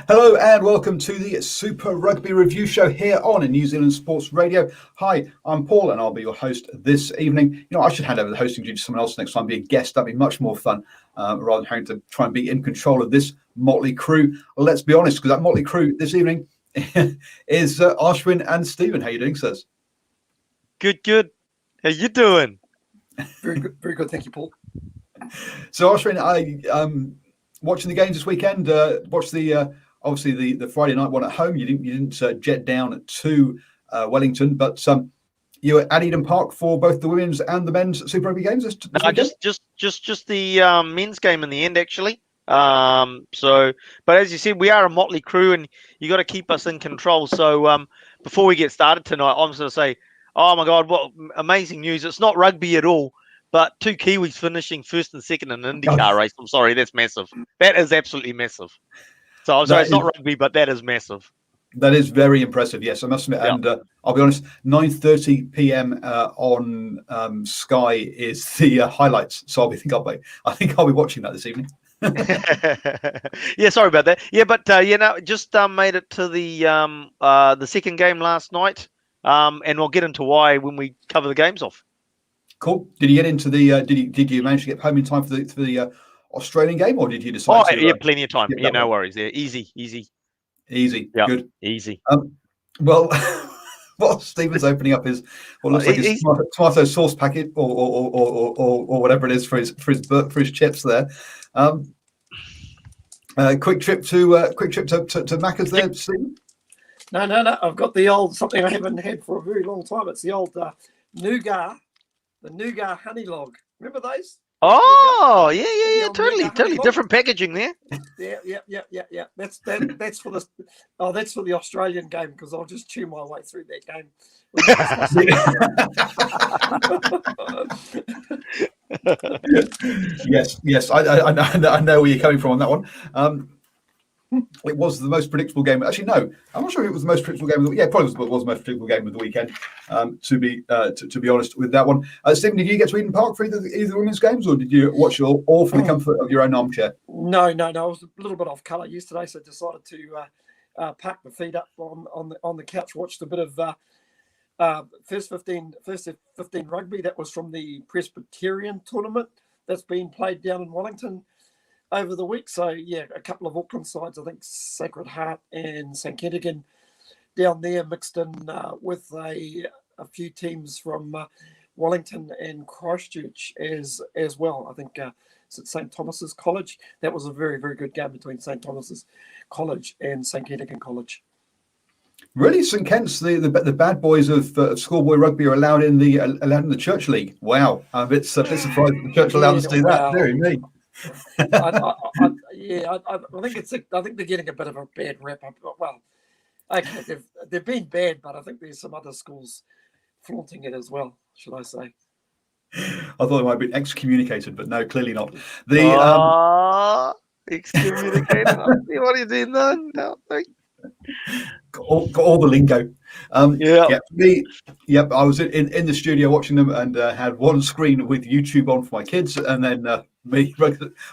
Hello and welcome to the Super Rugby Review Show here on New Zealand Sports Radio. Hi, I'm Paul and I'll be your host this evening. I should hand over the hosting duty to someone else next time, be a guest. That'd be much more fun rather than having to try and be in control of this motley crew. Well, let's be honest, because that motley crew this evening is Ashwin and Stephen. How are you doing, sirs? Good. How you doing? Very good. Thank you, Paul. So, Ashwin, I watching the games this weekend. Watched the obviously the Friday night one at home. You didn't jet down to Wellington, but you were at Eden Park for both the women's and the men's Super Rugby games. Just the men's game in the end, actually. But as you said, we are a motley crew, and you got to keep us in control. So before we get started tonight, I'm just going to say, oh my God, what amazing news! It's not rugby at all. But two Kiwis finishing first and second in an IndyCar race. I'm sorry, that's massive. That is absolutely massive. So I'm sorry, it's not rugby, but that is massive. That is very impressive. Yes, I must admit. Yeah. And I'll be honest, 9:30 p.m. On Sky is the highlights. So I think I'll be watching that this evening. Yeah, sorry about that. Yeah, but just made it to the second game last night, and we'll get into why when we cover the games off. Cool. Did you get into the? Did you manage to get home in time for the Australian game, or did you decide? Yeah, plenty of time. Yeah, no worries. Yeah, easy. Yeah, good. Easy. Well, what Stephen's opening up is what looks like his tomato sauce packet, or whatever it is for his chips there. Quick trip to Macca's there, Stephen. No. I've got the old something I haven't had for a very long time. It's the old nougat. The nougat honey log. Remember those? Oh, yeah. Totally different packaging there. Yeah. That's for the that's for the Australian game, because I'll just chew my way through that game. Yes. I know where you're coming from on that one. It was the most predictable game. Actually, no, I'm not sure if it was the most predictable game of the weekend. Yeah, probably was the most predictable game of the weekend. To be honest with that one, Stephen, did you get to Eden Park for either women's games, or did you watch it all from the comfort of your own armchair? No. I was a little bit off colour yesterday, so decided to pack the feet up on the couch. Watched a bit of first 15 rugby. That was from the Presbyterian tournament that's been played down in Wellington over the week. So yeah, a couple of Auckland sides, I think Sacred Heart and St Kentigern down there, mixed in with a few teams from Wellington and Christchurch as well. I think it's at St Thomas's College. That was a very, very good game between St Thomas's College and St Kentigern College. Really, St Kent's the bad boys of schoolboy rugby are allowed in the Church League. Wow, I'm a bit surprised the Church allowed us to do that. Dear me. I think they're getting a bit of a bad rap. Well, okay, they've been bad, but I think there's some other schools flaunting it as well, should I say? I thought they might have been excommunicated, but no, clearly not. Excommunicated. What are you doing then? No, got all the lingo. I was in the studio watching them, and had one screen with YouTube on for my kids, and then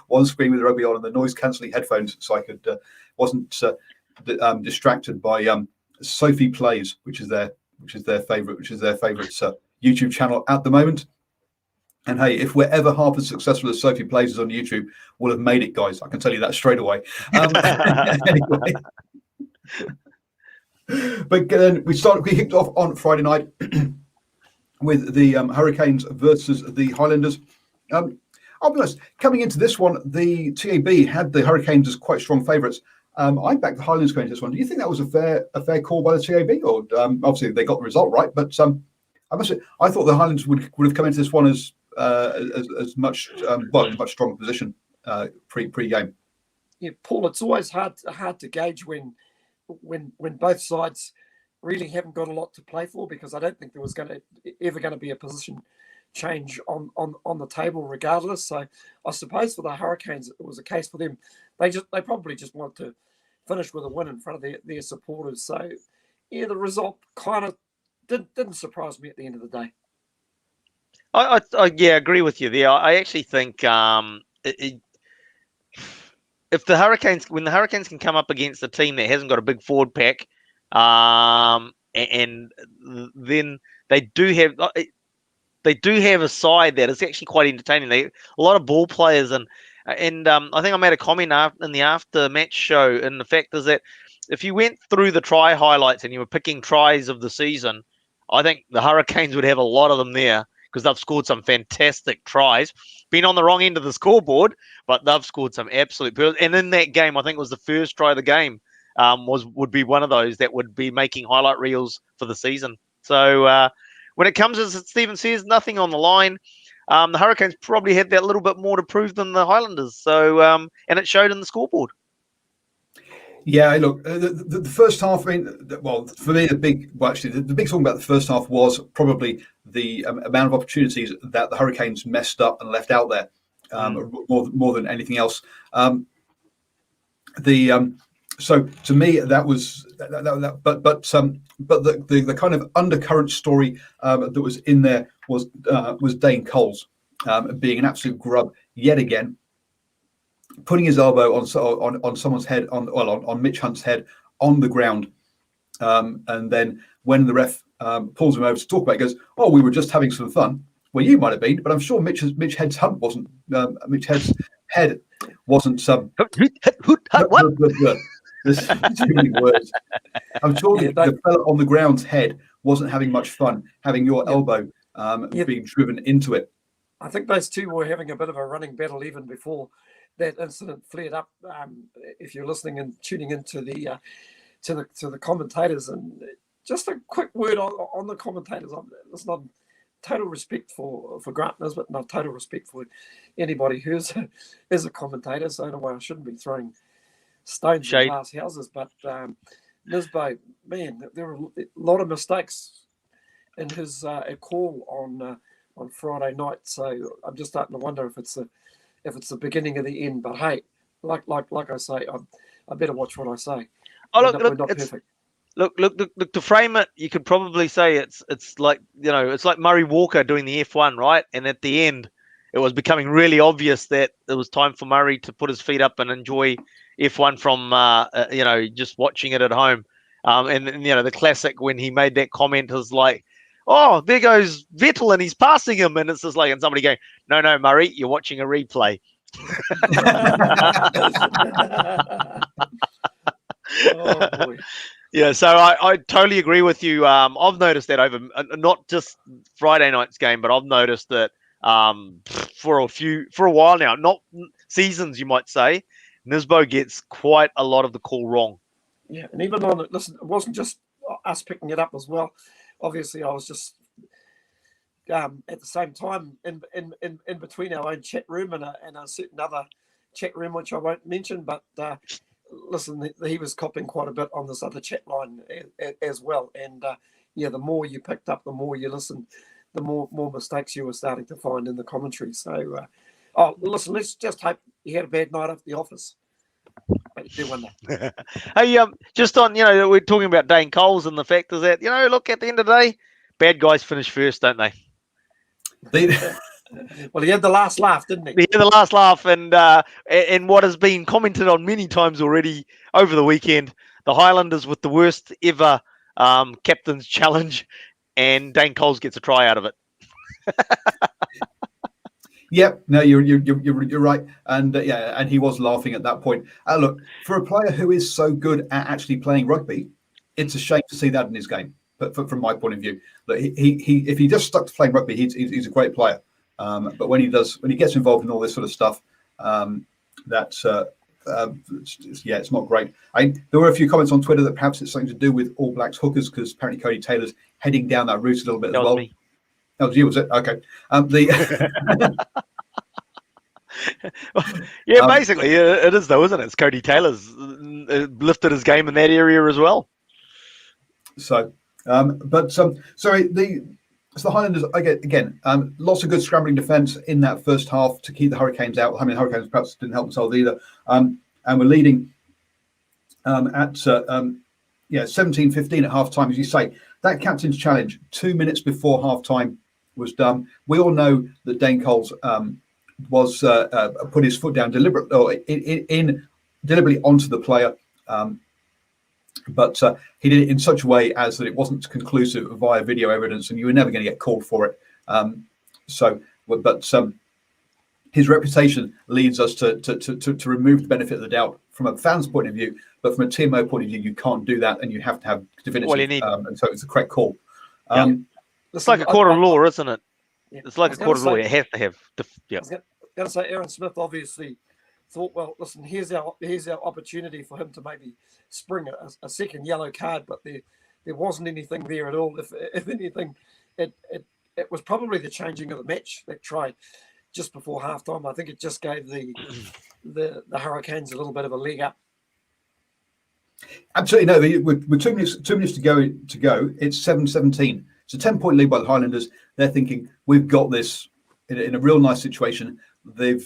one screen with rugby on and the noise cancelling headphones, so I could wasn't distracted by Sophie Plays, which is their favorite YouTube channel at the moment. And hey, if we're ever half as successful as Sophie Plays is on YouTube, we'll have made it, guys. I can tell you that straight away. Anyway. But then we kicked off on Friday night with the Hurricanes versus the Highlanders. I'll be honest, coming into this one, the TAB had the Hurricanes as quite strong favourites. I backed the Highlanders going into this one. Do you think that was a fair call by the TAB? Or obviously they got the result right, but I thought the Highlanders would have come into this one as much much stronger position pre-game. Yeah, Paul, it's always hard to gauge when both sides really haven't got a lot to play for, because I don't think there was ever going to be a position change on the table regardless. So I suppose for the Hurricanes, it was a case for them. They probably just wanted to finish with a win in front of their supporters. So yeah, the result kind of didn't surprise me at the end of the day. I agree with you there. I actually think it's if the Hurricanes, when the Hurricanes can come up against a team that hasn't got a big forward pack, and then they do have a side that is actually quite entertaining. A lot of ball players, and I think I made a comment in the after match show, and the fact is that if you went through the try highlights and you were picking tries of the season, I think the Hurricanes would have a lot of them there because they've scored some fantastic tries. Been on the wrong end of the scoreboard, but they've scored some absolute. And in that game, I think it was the first try of the game would be one of those that would be making highlight reels for the season. So when it comes, as Stephen says, nothing on the line. The Hurricanes probably had that little bit more to prove than the Highlanders. So and it showed in the scoreboard. Yeah, look, the first half. I mean, well, for me, the big talk about the first half was probably the amount of opportunities that the Hurricanes messed up and left out there, more than anything else. So to me, that was but the kind of undercurrent story that was in there was Dane Coles being an absolute grub yet again, putting his elbow on someone's head, on Mitch Hunt's head on the ground, and then when the ref pulls him over to talk about it, he goes, "Oh, we were just having some fun." Well, you might have been, but I'm sure Mitch Head's head wasn't. What? There's too many words. I'm sure the fella on the ground's head wasn't having much fun having your elbow being driven into it. I think those two were having a bit of a running battle even before that incident flared up. If you're listening and tuning into the to the commentators, and just a quick word on the commentators. It's not total respect for Grant Nisbet, and total respect for anybody who is a commentator. So in a way, I shouldn't be throwing stones in glass houses. But Nisbet, man, there were a lot of mistakes in his call on Friday night. So I'm just starting to wonder if it's the beginning of the end. But hey, like I say, I better watch what I say. Oh, we're not perfect. Look, to frame it, you could probably say it's like, it's like Murray Walker doing the F1, right? And at the end, it was becoming really obvious that it was time for Murray to put his feet up and enjoy F1 from, just watching it at home. And the classic when he made that comment was like, "Oh, there goes Vettel and he's passing him," and it's just like, and somebody going, "No, Murray, you're watching a replay." Oh boy. Yeah, so I totally agree with you. I've noticed that over not just Friday night's game, but I've noticed that for a while now, not seasons, you might say, Nisbo gets quite a lot of the call wrong. Yeah, and even on it, listen, it wasn't just us picking it up as well. Obviously, I was just at the same time in between our own chat room and a certain other chat room, which I won't mention, but. Listen, he was copping quite a bit on this other chat line as well. And the more you picked up, the more you listened, the more mistakes you were starting to find in the commentary. So, listen, let's just hope you had a bad night at the office. But you do wonder. Hey, just on, we're talking about Dane Coles, and the fact is that, look, at the end of the day, bad guys finish first, don't they? Well, he had the last laugh, didn't he? He had the last laugh, and what has been commented on many times already over the weekend, the Highlanders with the worst ever captain's challenge, and Dane Coles gets a try out of it. Yep, no, you're right, and and he was laughing at that point. Look, for a player who is so good at actually playing rugby, it's a shame to see that in his game. But from my point of view, look, he if he just stuck to playing rugby, he's a great player. But when he gets involved in all this sort of stuff, it's not great. There were a few comments on Twitter that perhaps it's something to do with All Blacks hookers, because apparently Cody Taylor's heading down that route a little bit as well. Me. That was you, was it? Okay. Basically, it is though, isn't it? It's Cody Taylor's lifted his game in that area as well. So, the Highlanders, again, lots of good scrambling defence in that first half to keep the Hurricanes out. I mean, the Hurricanes perhaps didn't help themselves either. And we're leading at 17-15 at half-time, as you say. That captain's challenge, 2 minutes before half-time, was done. We all know that Dane Coles was put his foot down deliberately, or in deliberately onto the player. But he did it in such a way as that it wasn't conclusive via video evidence, and you were never going to get called for it. His reputation leads us to remove the benefit of the doubt from a fan's point of view, but from a TMO point of view, you can't do that, and you have to have definitive. And so it's the correct call. It's like a court of law, isn't it? Yeah. It's like a court of law. You have to have. I was going to say, Aaron Smith obviously thought, well, listen, here's our opportunity for him to maybe spring a second yellow card, but there wasn't anything there at all. If anything, it was probably the changing of the match, that try just before halftime. I think it just gave the Hurricanes a little bit of a leg up. Absolutely, no. With 2 minutes to go. It's 7-17. It's a 10-point lead by the Highlanders. They're thinking, we've got this in a real nice situation. They've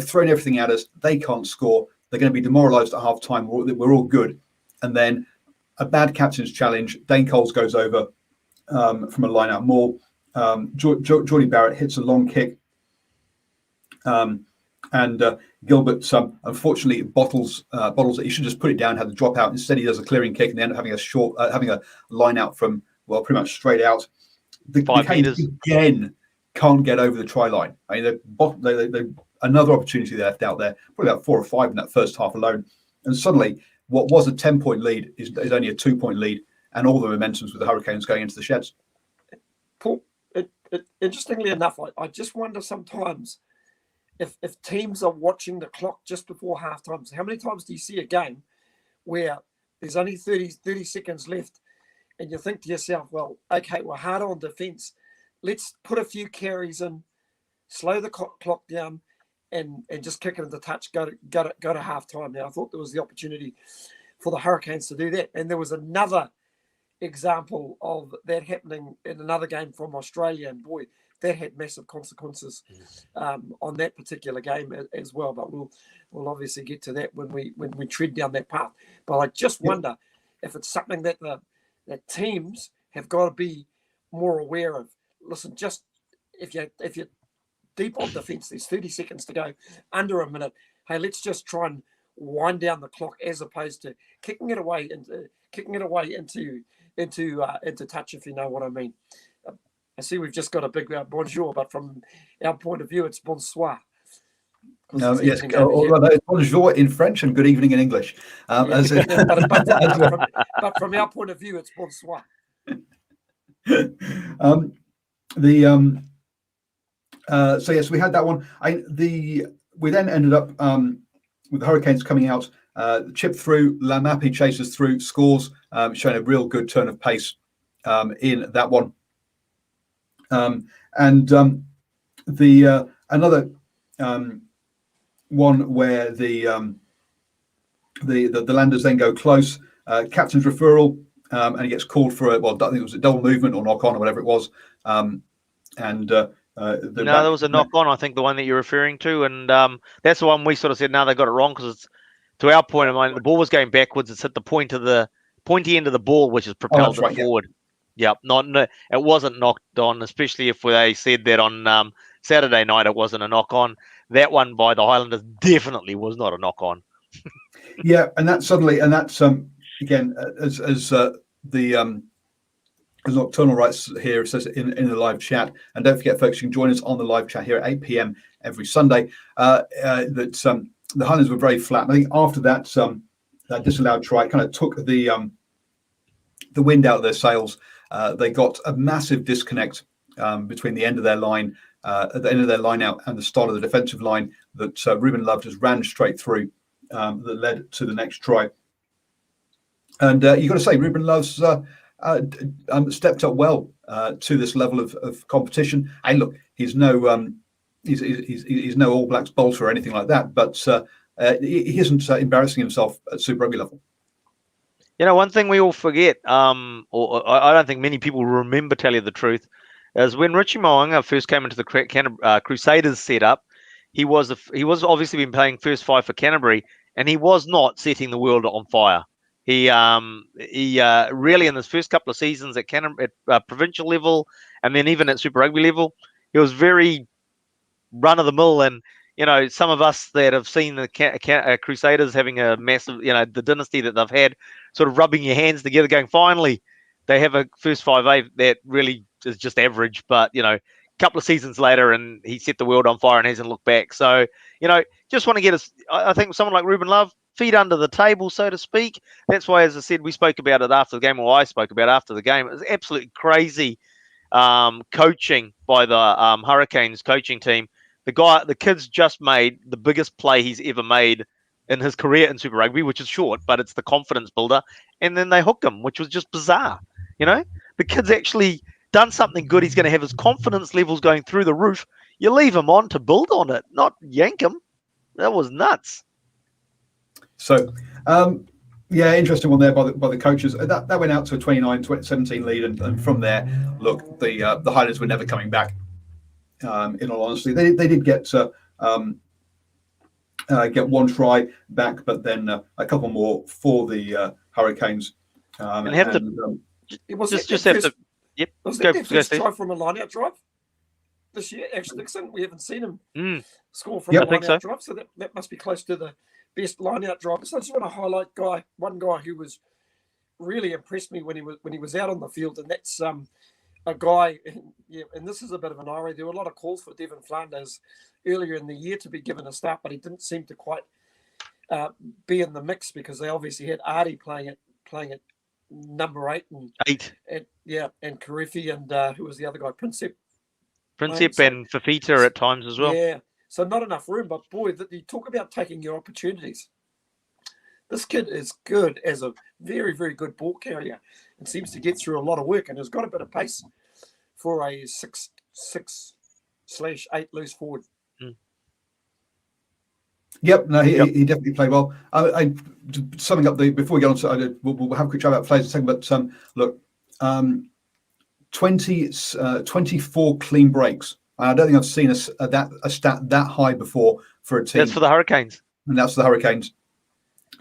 thrown everything at us. They can't score. They're going to be demoralised at half time. We're all good. And then a bad captain's challenge. Dane Coles goes over from a line-out maul. Geordie Barrett hits a long kick. And Gilbert, unfortunately, bottles it. He should just put it down, had the drop out. Instead, he does a clearing kick, and they end up having a line out from, well, pretty much straight out. The Canes again can't get over the try line. I mean, they another opportunity they left out there, probably about 4 or 5 in that first half alone. And suddenly, what was a 10-point lead is only a 2-point lead, and all the momentum's with the Hurricanes going into the sheds. Paul, interestingly enough, I just wonder sometimes if teams are watching the clock just before halftime. So how many times do you see a game where there's only 30 seconds left, and you think to yourself, well, okay, we're hard on defence. Let's put a few carries in, slow the clock down, and just kick it into touch, go to halftime. Now, I thought there was the opportunity for the Hurricanes to do that. And there was another example of that happening in another game from Australia, and boy, that had massive consequences on that particular game as well. But we'll obviously get to that when we tread down that path. But I just wonder if it's something that that teams have got to be more aware of. Listen, just if you're deep on defence, there's 30 seconds to go, under a minute. Hey, let's just try and wind down the clock as opposed to kicking it away into touch, if you know what I mean. I see we've just got a big bonjour, but from our point of view, it's bonsoir. Yes, it's bonjour in French and good evening in English. But from our point of view, it's bonsoir. So yes, we had that one. We then ended up with the Hurricanes coming out, chip through, Lamapi chases through, scores, showing a real good turn of pace in that one. Another one where the Landers then go close, captain's referral, and he gets called for I think it was a double movement or knock on or whatever it was. There was a knock on, I think, the one that you're referring to, and that's the one we sort of said, no, they got it wrong, because it's, to our point of mind, the ball was going backwards. It's at the pointy end of the ball, which is propelled it forward. Yeah, it wasn't knocked on, especially if they said that on Saturday night it wasn't a knock on. That one by the Highlanders definitely was not a knock on. Yeah, and that's again, as Nocturnal Rights here says in the live chat, and don't forget, folks, you can join us on the live chat here at 8 p.m. every Sunday. The Highlanders were very flat. And I think after that disallowed try, it kind of took the wind out of their sails. They got a massive disconnect between the end of their line, at the end of their line out, and the start of the defensive line that Ruben Love just ran straight through, that led to the next try. And you've got to say, Ruben Love's stepped up well to this level of competition. And look, he's no he's no All Blacks bolter or anything like that, but he isn't embarrassing himself at Super Rugby level. You know, one thing we all forget, or I don't think many people remember, tell you the truth, is when Richie Mo'unga first came into the Crusaders setup, he was obviously been playing first 5 for Canterbury, and he was not setting the world on fire. He really, in his first couple of seasons at provincial level, and then even at Super Rugby level, he was very run of the mill, and some of us that have seen the Crusaders having a massive, the dynasty that they've had, sort of rubbing your hands together, going, finally, they have a first 5A that really is just average, but, a couple of seasons later, and he set the world on fire and hasn't looked back. So, just want to get us, I think someone like Ruben Love, feet under the table, so to speak. That's why, as I said, we spoke about it after the game, or I spoke about it after the game. It was absolutely crazy coaching by the Hurricanes coaching team. The kid's just made the biggest play he's ever made in his career in Super Rugby, which is short, but it's the confidence builder. And then they hook him, which was just bizarre. The kid's actually done something good. He's going to have his confidence levels going through the roof. You leave him on to build on it, not yank him. That was nuts. So, interesting one there by the coaches. That went out to a 29-17 lead, and from there, look, the Highlanders were never coming back. In all honesty, they did get one try back, but then a couple more for the Hurricanes. Was that first try from a line-out drive this year? Ashwin Dixon, we haven't seen him score from a line-out drive, so that must be close to the best line-out drive. So I just want to highlight one guy who was really impressed me when he was out on the field, and that's a guy. And this is a bit of an irony. There were a lot of calls for Devon Flanders earlier in the year to be given a start, but he didn't seem to quite be in the mix because they obviously had Artie playing at number 8 and Karefi and who was the other guy, Princep and Fafita at times as well. Yeah, so not enough room. But boy, you talk about taking your opportunities. This kid is good as a very, very good ball carrier and seems to get through a lot of work and has got a bit of pace for a 6/8 loose forward. Yep, no, he definitely played well. Summing up before we get on to, we'll have a quick chat about players in a second, but look, 24 clean breaks. I don't think I've seen a stat that high before for a team. That's for the Hurricanes. And that's the Hurricanes.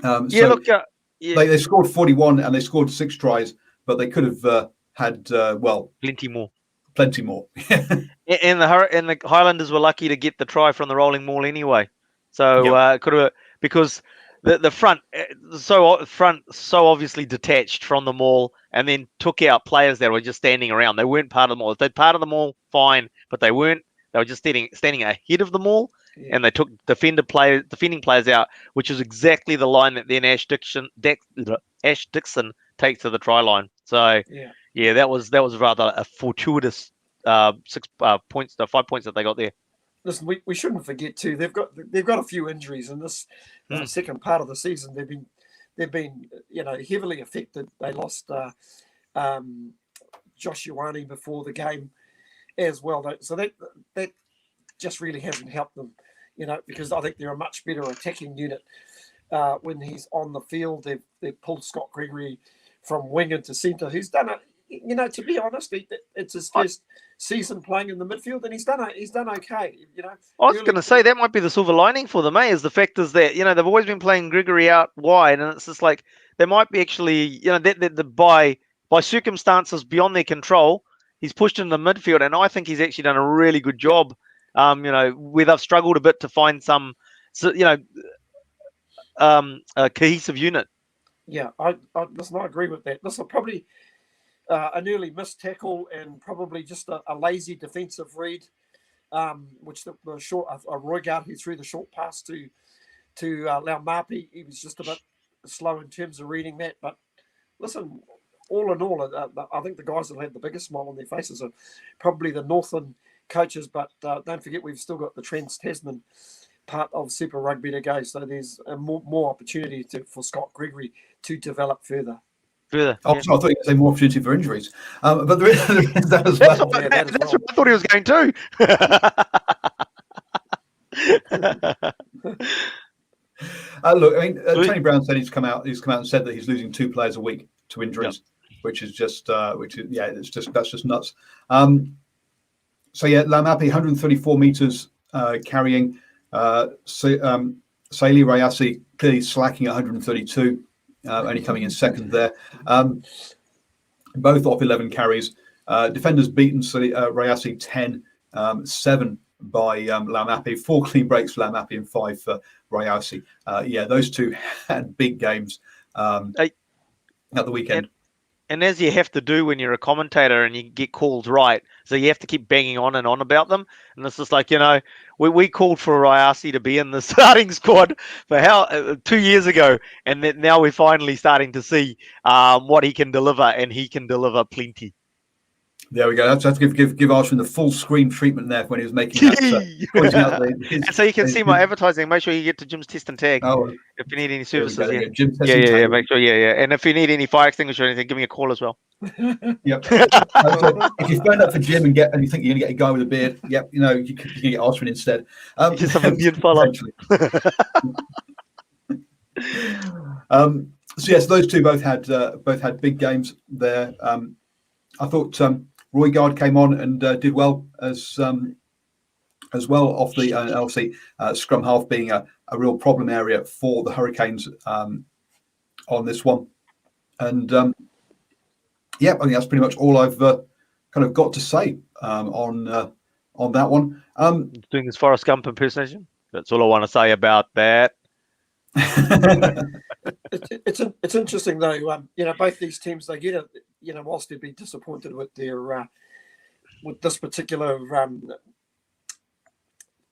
They scored 41 and they scored 6 tries, but they could have had plenty more. Plenty more. And the Highlanders were lucky to get the try from the rolling maul anyway. So could have, because the front so obviously detached from the maul and then took out players that were just standing around. They weren't part of the maul. If they're part of the maul, fine, but they weren't. They were just standing ahead of the maul, and they took defending players out, which is exactly the line that then Ash Dixon takes to the try line. So that was rather a fortuitous 5 points that they got there. Listen, we shouldn't forget too. They've got a few injuries in this second part of the season. They've been heavily affected. They lost Josh Ioane before the game as well. So that just really hasn't helped them, because I think they're a much better attacking unit when he's on the field. They've pulled Scott Gregory from wing into centre, who's done it. To be honest, it's his first season playing in the midfield, and he's done okay. I was going to say that might be the silver lining for them, is the fact is that they've always been playing Gregory out wide, and it's just like they might be actually by circumstances beyond their control, he's pushed into the midfield, and I think he's actually done a really good job. Where they've struggled a bit to find some, a cohesive unit. Yeah, I agree with that. This will probably. An early missed tackle and probably just a lazy defensive read, which the short Roygaard who threw the short pass to Laumapi, he was just a bit slow in terms of reading that. But listen, all in all, I think the guys that had the biggest smile on their faces are probably the Northland coaches. But don't forget, we've still got the Trans-Tasman part of Super Rugby to go. So there's more opportunity for Scott Gregory to develop further. I thought you were going to say more opportunity for injuries, but there is that as well. That's what I thought he was going to. Look, I mean, Tony Brown said he's come out and said that he's losing 2 players a week to injuries, which is just that's just nuts. Laumapi 134 meters carrying. Saili Rayasi clearly slacking at 132. Only coming in second there. Both off 11 carries. Defenders beaten Rayasi 10, 7 by Laumapi, 4 clean breaks for Laumapi and 5 for Rayasi. Those two had big games at the weekend. And as you have to do when you're a commentator and you get calls right, so you have to keep banging on and on about them. And it's just like, we called for Rayasi to be in the starting squad for 2 years ago, and then now we're finally starting to see what he can deliver, and he can deliver plenty. There we go. That's to give Ashwin the full screen treatment there when he was making that. Pointing out so you can see my advertising. Make sure you get to Jim's Test and Tag if you need any services. Yeah. Make sure, And if you need any fire extinguisher or anything, give me a call as well. Yep. If you phone up for Jim and you think you're going to get a guy with a beard, you can get Ashwin instead. Just have a beard follow. So those two both had big games there. I thought Roygaard came on and did well as well off the obviously scrum half being a real problem area for the Hurricanes on this one, and I think that's pretty much all I've kind of got to say on that one. Doing his Forrest Gump impersonation. That's all I want to say about that. It's interesting though. Both these teams, they get it. Whilst they'd be disappointed with their with this particular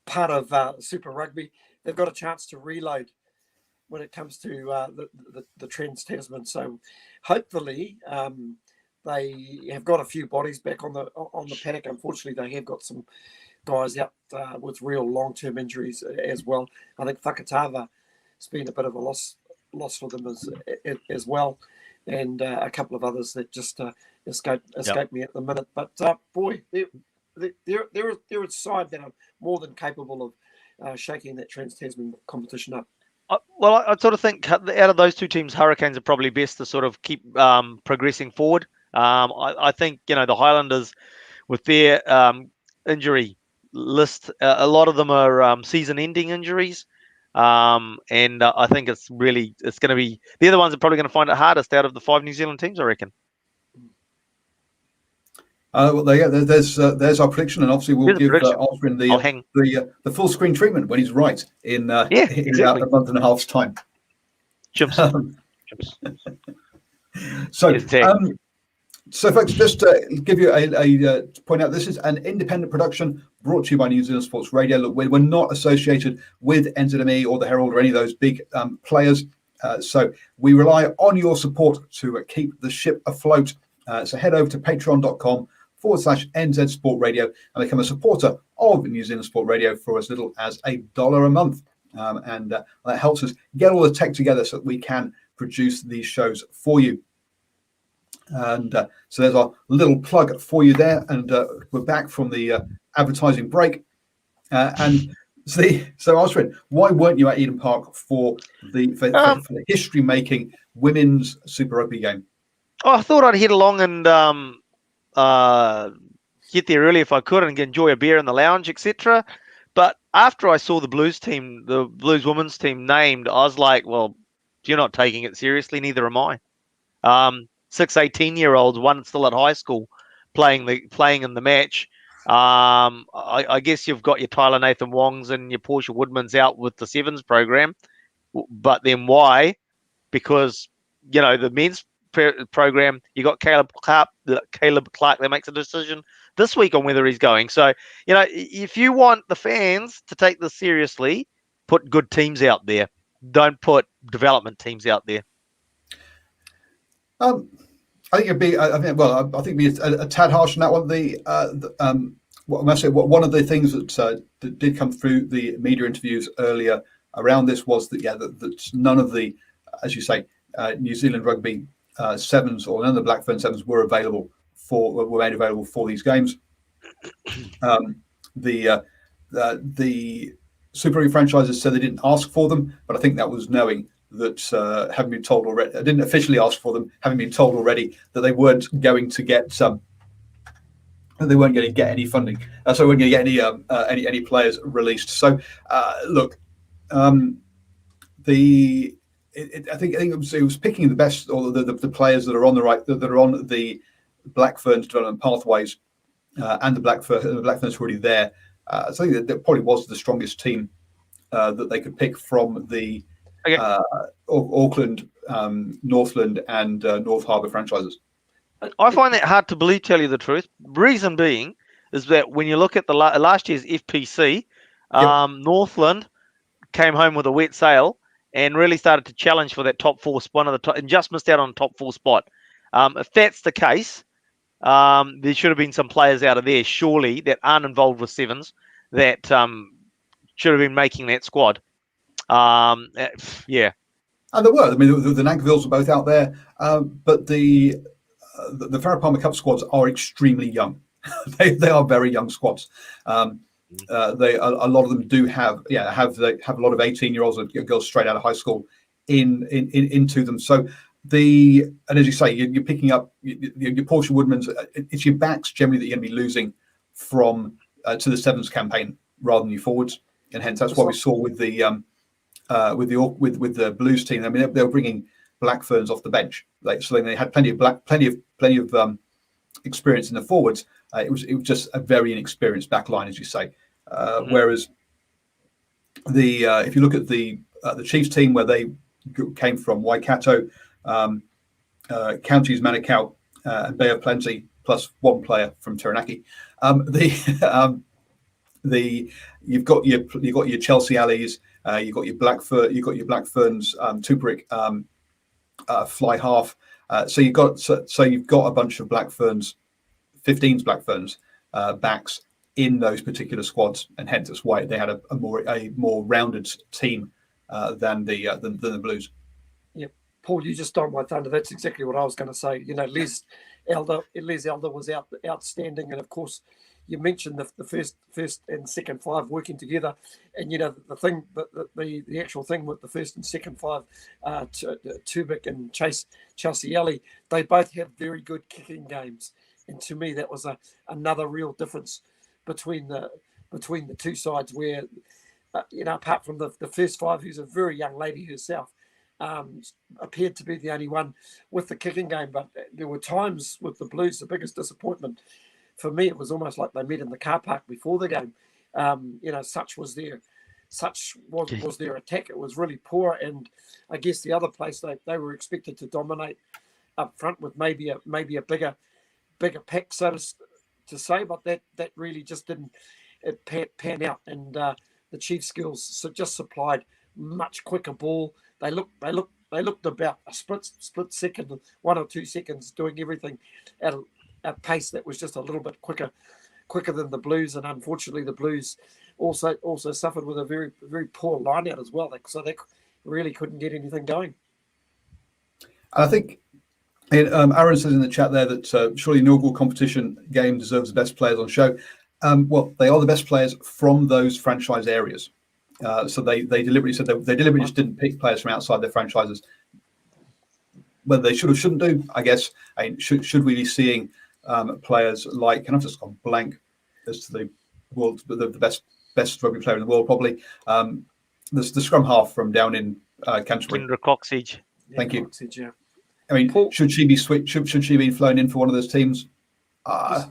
part of Super Rugby, they've got a chance to reload when it comes to the Trans-Tasman. So hopefully they have got a few bodies back on the paddock. Unfortunately, they have got some guys out with real long-term injuries as well. I think Whakatava has been a bit of a loss for them as well. And a couple of others that just escaped me at the minute. But boy, they're a side that are more than capable of shaking that Trans-Tasman competition up. Well, I sort of think out of those two teams, Hurricanes are probably best to sort of keep progressing forward. I think the Highlanders with their injury list, a lot of them are season-ending injuries. And I think it's going to be, they're the ones that are probably going to find it hardest out of the 5 New Zealand teams, I reckon. There's our prediction, and obviously we'll give Ashwin the full screen treatment when he's right in about a month and a half's time. Chimps. So, folks, just to give you a point out, this is an independent production brought to you by New Zealand Sports Radio. Look, we're not associated with NZME or the Herald or any of those big players. So we rely on your support to keep the ship afloat. So head over to patreon.com/NZ Sport Radio and become a supporter of New Zealand Sport Radio for as little as $1 a month. And that helps us get all the tech together so that we can produce these shows for you. And so there's our little plug for you there. And we're back from the advertising break. And so Ashwin, why weren't you at Eden Park for the history-making women's Super Rugby game? I thought I'd head along and get there early if I could and enjoy a beer in the lounge, etc. But after I saw the Blues women's team named, I was like, well, you're not taking it seriously, neither am I. 6 18-year-olds, one still at high school, playing in the match. I guess you've got your Tyler Nathan Wongs and your Portia Woodmans out with the Sevens program, but then why? Because the men's program, you got Caleb Clark that makes a decision this week on whether he's going. So if you want the fans to take this seriously, put good teams out there. Don't put development teams out there. I think it'd be. I think it'd be a tad harsh on that one. One of the things that did come through the media interviews earlier around this was that none of the, as you say, New Zealand Rugby sevens or none of the Blackfern sevens were made available for these games. The Super Rugby franchises said they didn't ask for them, but I think that was knowing that having been told already, I didn't officially ask for them, having been told already that they weren't going to get any funding, so they weren't going to get any players released. So look, I think it was picking the best or the players that are on the Blackfern's development pathways and the Blackfern's already there So I think that probably was the strongest team that they could pick from the Auckland, Northland, and North Harbour franchises. I find that hard to believe, tell you the truth. Reason being is that when you look at the last year's FPC, Northland came home with a wet sail and really started to challenge for that top four, one of the top, and just missed out on the top four spot. If that's the case, there should have been some players out of there, surely, that aren't involved with sevens that should have been making that squad. Yeah. And there were. I mean, the Nagvilles were both out there, but the Farah Palmer Cup squads are extremely young. they are very young squads. They a lot of them do have a lot of 18-year-olds and girls straight out of high school into them. So and as you say, you're picking up your Portia Woodmans. It's your backs generally that you're going to be losing from to the sevens campaign rather than your forwards, and hence that's what we saw with the Blues team. I mean, they were bringing Black Ferns off the bench, so they had plenty of experience in the forwards. It was just a very inexperienced back line, as you say. Whereas if you look at the Chiefs team, where they came from, Waikato, Counties, Manukau, and Bay of Plenty, plus one player from Taranaki. You've got your Chelsea Alleys, you've got your Black Ferns, Tuperick, Fly Half. So you've got a bunch of Black Ferns, 15s Black Ferns backs in those particular squads, and hence that's why they had a more rounded team than the Blues. Yeah, Paul, you just stole my thunder. That's exactly what I was going to say. Les Elder was outstanding, and of course, you mentioned the first and second five working together, and the actual thing with the first and second five, Tubik and Chelsea Alley, they both have very good kicking games, and to me that was another real difference between the two sides, where apart from the first five, who's a very young lady herself, appeared to be the only one with the kicking game. But there were times with the Blues, the biggest disappointment for me, it was almost like they met in the car park before the game. Such was their attack. It was really poor, and I guess the other place they were expected to dominate up front with maybe a bigger pack, so to say, but that really just didn't pan out. And the Chiefs girls just supplied much quicker ball. They looked about a split second, 1 or 2 seconds, doing everything at a pace that was just a little bit quicker than the Blues. And unfortunately, the Blues also suffered with a very, very poor line out as well. So they really couldn't get anything going. I think Aaron says in the chat there that surely inaugural competition game deserves the best players on show. Well, they are the best players from those franchise areas. So they deliberately said they deliberately just didn't pick players from outside their franchises. Whether they should or shouldn't do, I guess. Should we be seeing players like, and I've just gone blank as to the world, the best rugby player in the world, probably. The scrum half from down in Canterbury. Kendra Coxage. Thank you. Coxage, yeah. I mean, Paul, should she be switched? Should she be flown in for one of those teams? I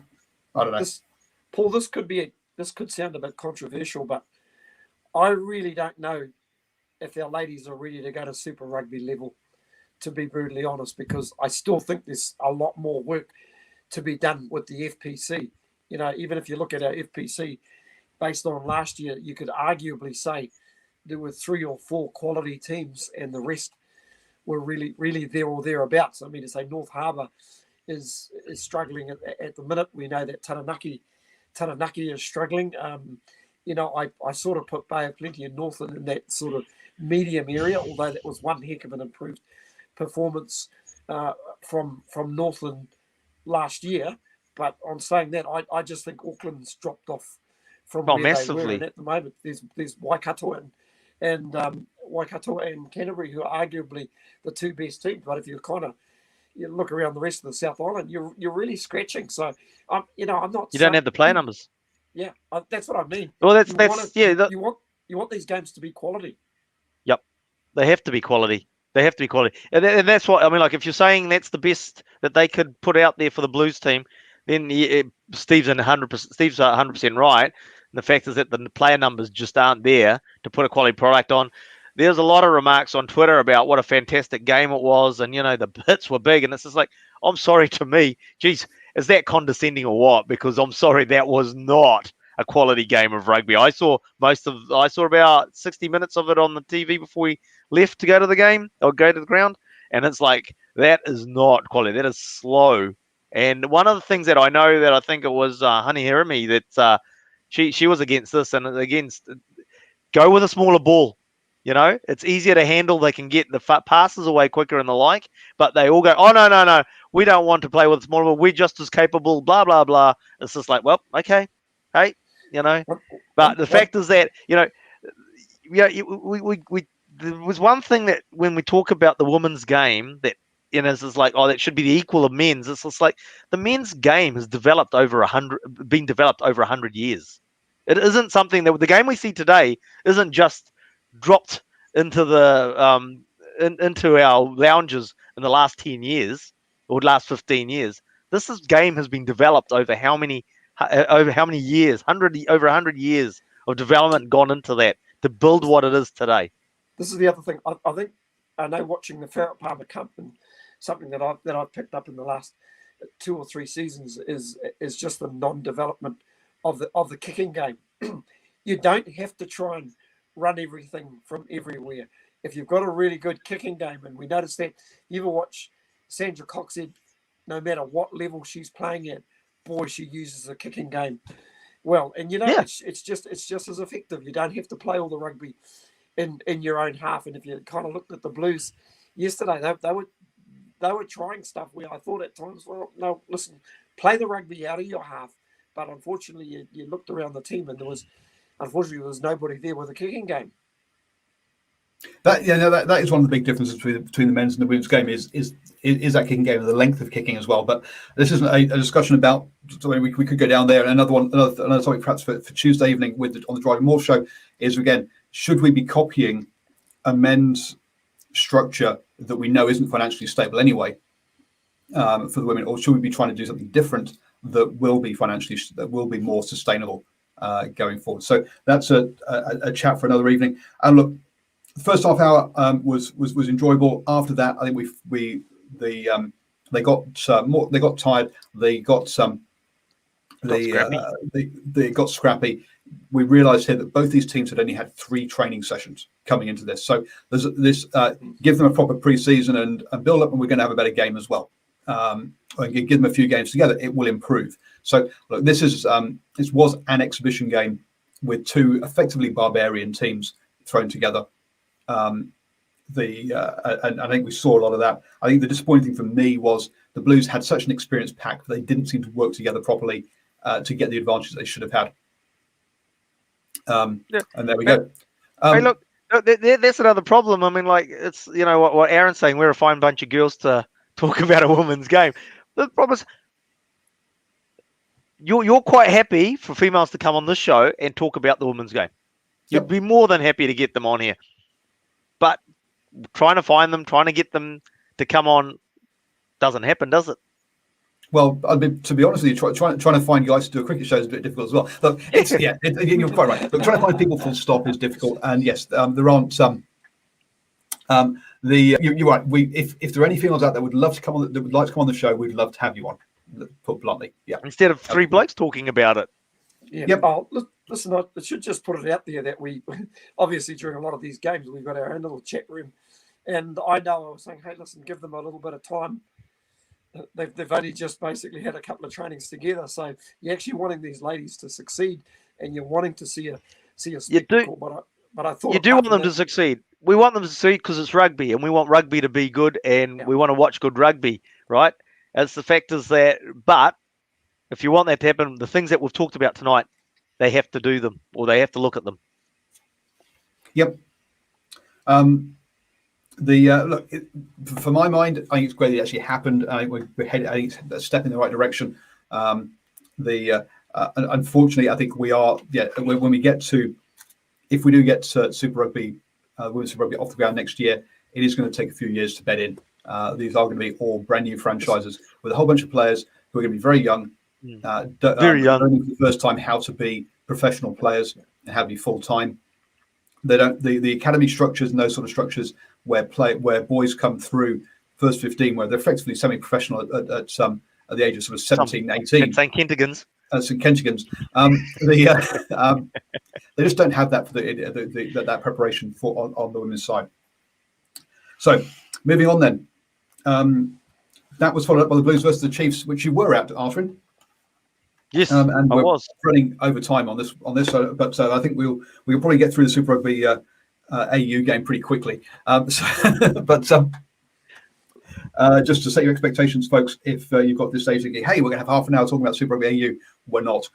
don't know. Paul, this could sound a bit controversial, but I really don't know if our ladies are ready to go to Super Rugby level, to be brutally honest, because I still think there's a lot more work to be done with the FPC. Even if you look at our FPC based on last year, you could arguably say there were 3 or 4 quality teams and the rest were really, really there or thereabouts. I mean, to say North Harbour is struggling at the minute. We know that Taranaki is struggling. I sort of put Bay of Plenty and Northland in that sort of medium area, although that was one heck of an improved performance from Northland last year. But on saying that, I just think Auckland's dropped off from where massively. They were. And at the moment, there's Waikato and Canterbury, who are arguably the 2 best teams. But if you look around the rest of the South Island, you're really scratching. So I'm not. You don't have the player numbers. Yeah, that's what I mean. Well, you want these games to be quality. Yep, they have to be quality. And that's what I mean. Like, if you're saying that's the best that they could put out there for the Blues team, then Steve's 100%. Steve's 100% right. And the fact is that the player numbers just aren't there to put a quality product on. There's a lot of remarks on Twitter about what a fantastic game it was, and the hits were big, and it's just like, I'm sorry, to me, geez, is that condescending or what? Because I'm sorry, that was not a quality game of rugby. I saw about 60 minutes of it on the TV before we left to go to the game or go to the ground, and it's like, that is not quality. That is slow. And one of the things that I know, that I think it was Honey Hirami, that she was against this, and against go with a smaller ball. It's easier to handle. They can get the passes away quicker and the like, but they all go, oh, no, we don't want to play with a smaller ball. We're just as capable, blah, blah, blah. It's just like, well, okay, hey, But the fact is that, there was one thing that when we talk about the women's game that, it's like, oh, that should be the equal of men's. It's just like the men's game has been developed over 100 years. It isn't something that the game we see today isn't just dropped into the into our lounges in the last 10 years or last 15 years. This game has been developed over how many years? Over 100 years of development gone into that to build what it is today. This is the other thing. I think I know, watching the Ferret Palmer Cup, and something that I've picked up in the last 2 or 3 seasons is just the non-development of the kicking game. You don't have to try and run everything from everywhere. If you've got a really good kicking game, and we noticed that, you ever watch Sandra Coxhead, no matter what level she's playing at, boy, she uses the kicking game well. And it's just as effective. You don't have to play all the rugby in your own half. And if you kind of looked at the Blues yesterday, they were trying stuff where I thought at times, well, no, listen, play the rugby out of your half. But unfortunately, you looked around the team, and there was nobody there with a kicking game. That is one of the big differences between the men's and the women's game is that kicking game and the length of kicking as well. But this isn't a discussion about. We could go down there. And another topic perhaps for Tuesday evening on the Driving More show is, again, should we be copying a men's structure that we know isn't financially stable anyway for the women, or should we be trying to do something different that will be more sustainable going forward? So that's a chat for another evening. And look, the first half hour was enjoyable. After that, I think they got tired. They got scrappy. We realised here that both these teams had only had 3 training sessions coming into this. So there's this give them a proper pre-season and build up, and we're going to have a better game as well. And give them a few games together, it will improve. So look, this was an exhibition game with 2 effectively barbarian teams thrown together. And I think we saw a lot of that. I think the disappointing thing for me was the Blues had such an experienced pack, but they didn't seem to work together properly to get the advantage they should have had. And there we go. Hey, look, that's another problem. I mean, like, it's, what Aaron's saying, we're a fine bunch of girls to talk about a women's game. The problem is, you're quite happy for females to come on this show and talk about the women's game. You'd be more than happy to get them on here. But trying to get them to come on doesn't happen, does it? Well, I mean, to be honest with you, trying to find guys to do a cricket show is a bit difficult as well. Look, you're quite right. But trying to find people full stop is difficult. And yes, there aren't some. You're right. If there are any females out there would love to come on, that would like to come on the show, we'd love to have you on. Put bluntly, yeah. Instead of 3 blokes talking about it. Yeah. Yep. Oh, listen, I should just put it out there that we obviously during a lot of these games we've got our own little chat room, and I was saying, hey, listen, give them a little bit of time. They've only just basically had a couple of trainings together, so you're actually wanting these ladies to succeed, and you're wanting to see a spectacle. But I thought you do want them to succeed. We want them to succeed because it's rugby, and we want rugby to be good, and we want to watch good rugby, right? As the fact is that, but if you want that to happen, the things that we've talked about tonight, they have to do them, or they have to look at them. Yep. Look, for my mind, I think it's great that it actually happened. I think we're headed. I think it's a step in the right direction. Unfortunately, I think we are. Yeah, when we get to, if we do get Super Rugby, Women's Super Rugby off the ground next year, it is going to take a few years to bed in. These are going to be all brand new franchises with a whole bunch of players who are going to be very young. Very young. Learning for the first time how to be professional players and have to be full time. They don't the academy structures and those sort of structures where boys come through first 15, where they're effectively semi-professional at the age of sort of 17, 18. St. Kentigans. St. Kentigans. They just don't have that for that preparation for on the women's side. So moving on then. That was followed up by the Blues versus the Chiefs, which you were at, Ashwin. Yes, and I was running over time on this. But I think we'll probably get through the Super Rugby AU game pretty quickly. Just to set your expectations, folks, if you've got this stage thinking, hey, we're going to have half an hour talking about Super Rugby AU, we're not.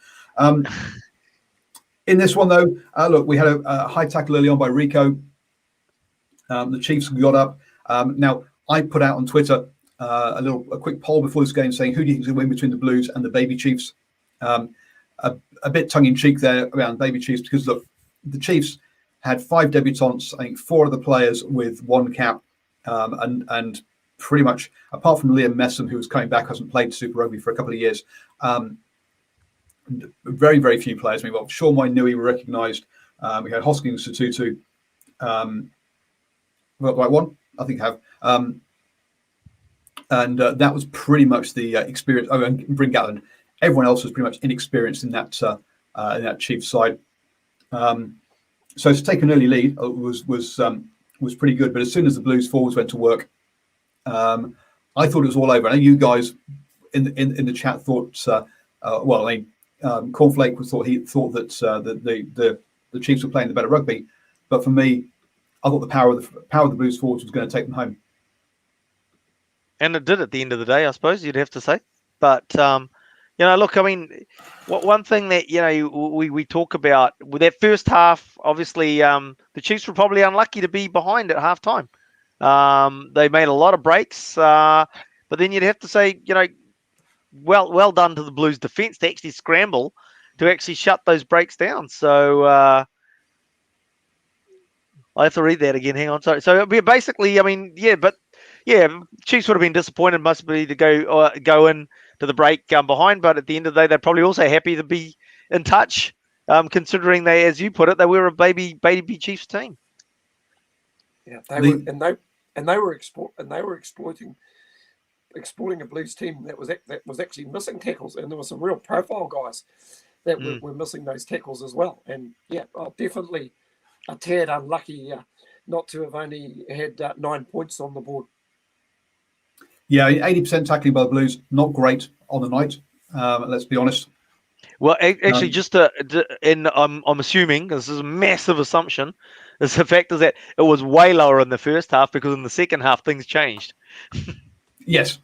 In this one, though, look, we had a high tackle early on by Rico. The Chiefs got up. Now, I put out on Twitter a quick poll before this game saying, who do you think is going to win between the Blues and the Baby Chiefs? A bit tongue-in-cheek there around Baby Chiefs because, look, the Chiefs had 5 debutants, I think 4 of the players with 1 cap, and pretty much, apart from Liam Messam, who was coming back, hasn't played Super Rugby for a couple of years, very, very few players. I mean, well, Sean Wainui were recognised. We had Hoskins Satutu. Well, right one, I think have. And that was pretty much the experience. Oh, and Bryn Gatland. Everyone else was pretty much inexperienced in that Chiefs side. So to take an early lead was pretty good. But as soon as the Blues forwards went to work, I thought it was all over. I know you guys in the chat thought. Cornflake thought that the Chiefs were playing the better rugby, but for me, I thought the power of the Blues forwards was going to take them home. And it did at the end of the day, I suppose you'd have to say. But look, I mean, one thing that we talk about with that first half, obviously, the Chiefs were probably unlucky to be behind at halftime. They made a lot of breaks, but then you'd have to say, well done to the Blues defence to actually scramble to actually shut those breaks down. So I have to read that again. Hang on, sorry. So basically, I mean, Chiefs would have been disappointed, must be to go in to the break behind, but at the end of the day, they're probably also happy to be in touch, considering they, as you put it, they were a baby Chiefs team. Yeah, they were exploiting a Blues team that was actually missing tackles, and there were some real profile guys that were missing those tackles as well. And definitely a tad unlucky not to have only had 9 points on the board. Yeah, 80% tackling by the Blues, not great on the night. Let's be honest. Well, actually, I'm assuming this is a massive assumption. Is the fact is that it was way lower in the first half because in the second half things changed. Yes.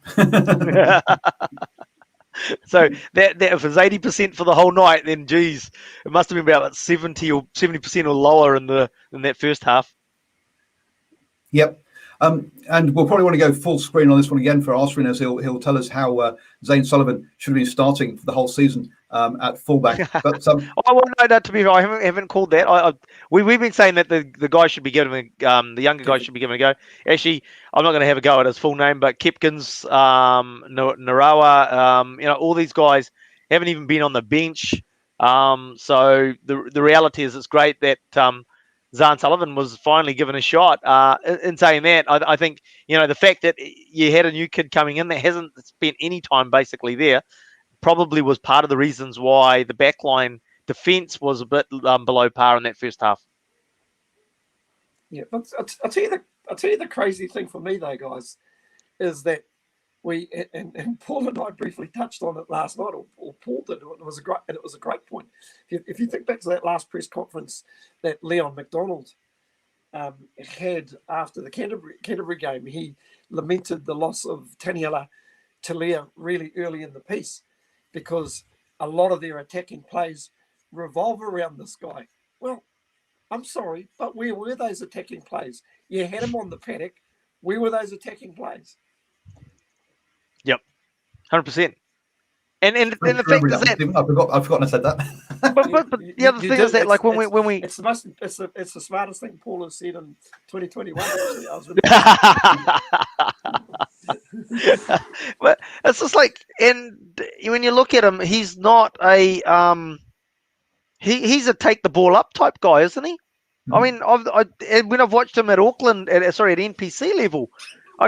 So that if it's 80% for the whole night, then geez, it must have been about 70% or lower in that first half. Yep. And we'll probably want to go full screen on this one again for Ashwin, as he'll tell us how Zane Sullivan should have been starting for the whole season at fullback. But to be fair, I haven't called that. We've been saying that the guy should be given the younger guy should be given a go. Actually, I'm not going to have a go at his full name, but Kipkins, Narawa, all these guys haven't even been on the bench. So the reality is, it's great that Zane Sullivan was finally given a shot. In saying that, I think, the fact that you had a new kid coming in that hasn't spent any time basically there probably was part of the reasons why the backline defence was a bit below par in that first half. Yeah, but I'll tell you the crazy thing for me though, guys, is that and Paul and I briefly touched on it last night, or Paul did, and it was a great point. If you think back to that last press conference that Leon McDonald had after the Canterbury game, he lamented the loss of Taniela Talia really early in the piece because a lot of their attacking plays revolve around this guy. Well, I'm sorry, but where were those attacking plays? You had him on the paddock. Where were those attacking plays? Yep, 100%. And the fact is that I've forgotten I said that. But the other thing is that, like, when we it's the smartest thing Paul has said in 2021. Actually, I was really but it's just like, and when you look at him, he's not a he's a take the ball up type guy, isn't he? Mm-hmm. I mean, when I've watched him at Auckland, at NPC level,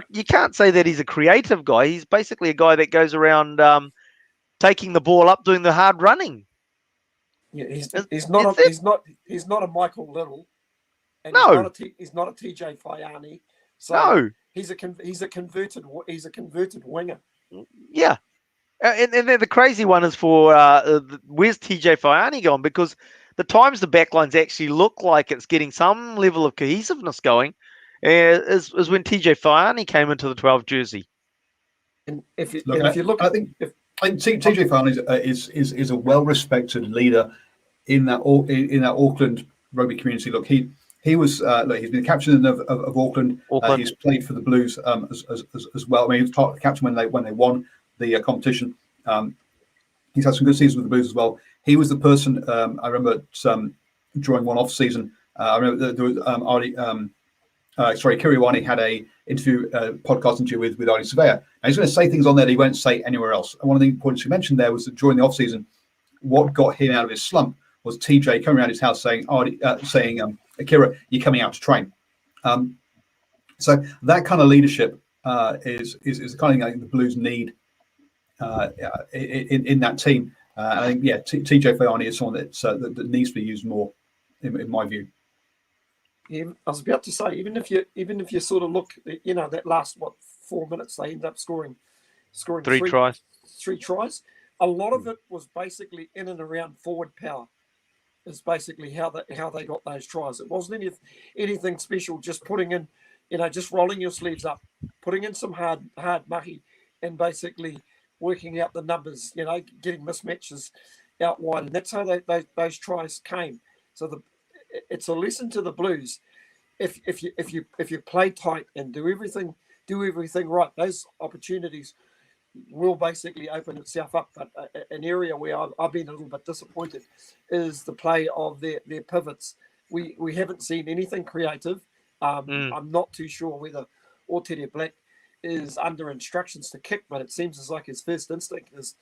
you can't say that he's a creative guy. He's basically a guy that goes around taking the ball up, doing the hard running. Yeah, he's not a Michael Little, and no, he's not a TJ Faiani. So no, he's a converted winger. Yeah, and then the crazy one is for where's TJ Faiani going? Because the times the backlines actually look like it's getting some level of cohesiveness going is when TJ Faiani came into the 12 jersey. And if you look, I think TJ Faiani is a well-respected leader in that Auckland rugby community. Look, he was he's been the captain of Auckland. He's played for the Blues as well. I mean, he was the captain when they won the competition. He's had some good seasons with the Blues as well. He was the person I remember during one off season. I remember there was Kiriwani had a podcast interview with Arnie Surveyor. And he's going to say things on there that he won't say anywhere else. And one of the points he mentioned there was that during the off season, what got him out of his slump was TJ coming around his house saying, Akira, you're coming out to train. So that kind of leadership is the kind of thing the Blues need in that team. I think, TJ Faiani is someone that needs to be used more, in my view. Yeah, I was about to say, even if you sort of look, that last 4 minutes, they end up scoring three tries. A lot of it was basically in and around forward power. Is basically how they got those tries. It wasn't anything special. Just putting in, just rolling your sleeves up, putting in some hard mahi, and basically working out the numbers. Getting mismatches out wide, and that's how those tries came. So it's a lesson to the Blues. If you play tight and do everything right, those opportunities will basically open itself up. But an area where I've been a little bit disappointed is the play of their pivots. We haven't seen anything creative. I'm not too sure whether Aotearoa Black is under instructions to kick, but it seems as like his first instinct is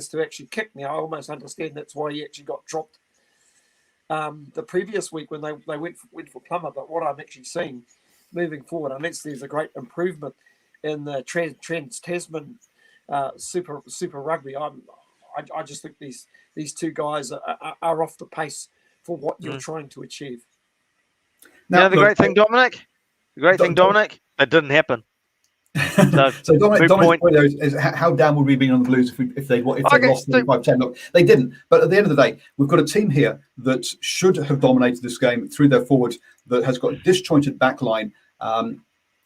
to actually kick. Now I almost understand that's why he actually got dropped the previous week when they went for Plummer. But what I'm actually seeing moving forward, unless there's a great improvement in the Trans-Tasman Super Rugby, I just think these two guys are off the pace for what you're trying to achieve. Now, the great thing, Dominic, it didn't happen. So Dominic's point there is how down would we have been on the Blues if they lost 35-10? Look, they didn't. But at the end of the day, we've got a team here that should have dominated this game through their forwards, that has got a disjointed back line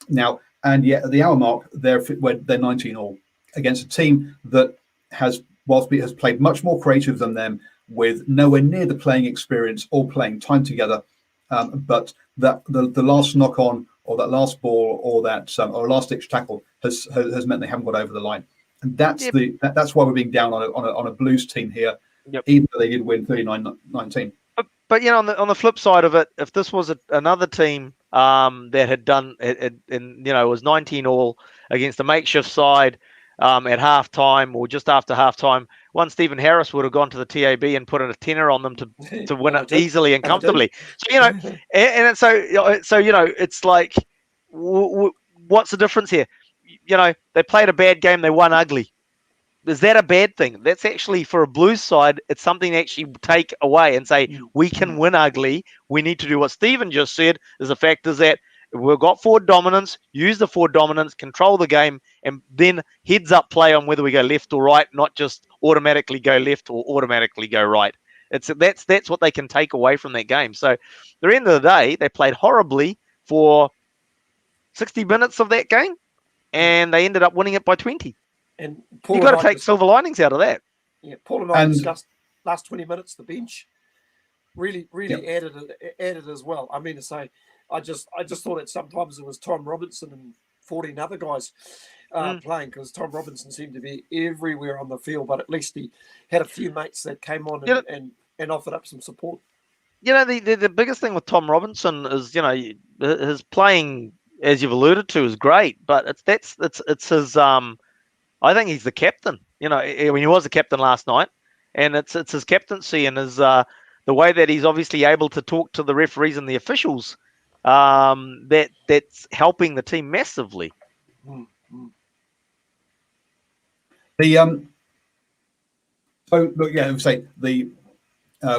now. And yet at the hour mark, they're 19-all against a team that has played much more creative than them, with nowhere near the playing experience or playing time together. But that the last knock on, or that last ball, or that or last ditch tackle has meant they haven't got over the line, and that's that's why we're being down on a Blues team here, even though they did win 39-19. But on the flip side of it, if this was another team that had done it, and was 19-all against a makeshift side at halftime or just after halftime, one Stephen Harris would have gone to the TAB and put in a tenner on them to win it easily and comfortably. So and so it's like, what's the difference here? They played a bad game, they won ugly. Is that a bad thing? That's actually, for a Blues side, it's something to actually take away and say, we can win ugly. We need to do what Stephen just said. The fact is that we've got forward dominance, use the forward dominance, control the game, and then heads up play on whether we go left or right, not just automatically go left or automatically go right. That's what they can take away from that game. So at the end of the day, they played horribly for 60 minutes of that game, and they ended up winning it by 20. And you've got to take silver linings out of that. Yeah, Paul and I discussed last 20 minutes, the bench really added as well. I mean to say, I just thought that sometimes it was Tom Robinson and 14 other guys playing, because Tom Robinson seemed to be everywhere on the field, but at least he had a few mates that came on and offered up some support. The biggest thing with Tom Robinson is, his playing, as you've alluded to, is great, but it's his I think he's the captain. When he was the captain last night, and it's his captaincy and his the way that he's obviously able to talk to the referees and the officials that's helping the team massively. The so look, yeah, I would say the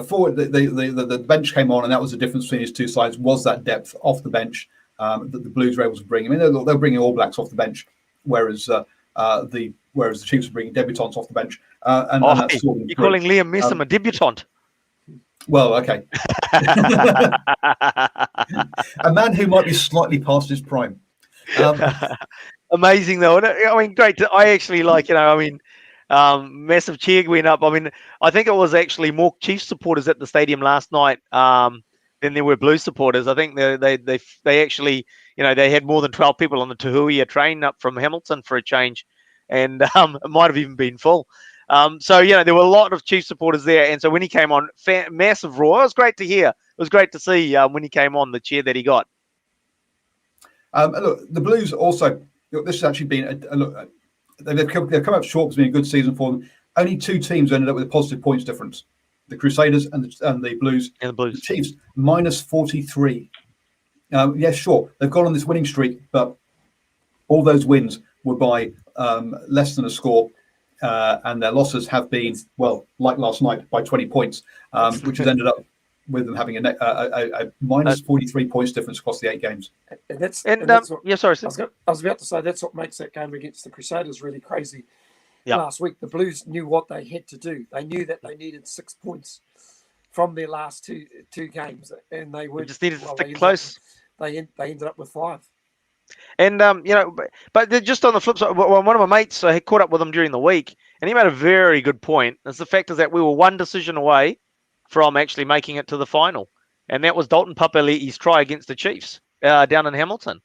forward the bench came on, and that was the difference between his two sides, was that depth off the bench that the Blues were able to bring. I mean, they're bringing All Blacks off the bench, whereas the Chiefs are bringing debutants off the bench. And that's you're calling Liam Messam a debutant? Well, okay. A man who might be slightly past his prime. Amazing though. I mean, great. I actually like, massive cheer went up. I mean, I think it was actually more Chiefs supporters at the stadium last night than there were Blues supporters. I think they actually, they had more than 12 people on the Tahuia train up from Hamilton for a change, and it might have even been full. So there were a lot of Chiefs supporters there, and so when he came on, massive roar. It was great to hear. It was great to see when he came on, the cheer that he got. Look, the Blues also. Look, this has actually been they've come up short. It's been a good season for them. Only two teams ended up with a positive points difference: the Crusaders and the Blues. And the Blues. The Chiefs minus 43. Yeah, sure, they've gone on this winning streak, but all those wins were by less than a score, and their losses have been, well, like last night, by 20 points, which has ended up with them having a minus 43 points difference across the 8 games. That's what, yeah, sorry. I was about to say that's what makes that game against the Crusaders really crazy. Yep. Last week, the Blues knew what they had to do. They knew that they needed 6 points from their last two games, and they were just needed to stick close. They ended up with 5. And but just on the flip side, one of my mates had caught up with him during the week, and he made a very good point. It's the fact is that we were one decision away from actually making it to the final, and that was Dalton Papali'i's try against the Chiefs down in Hamilton.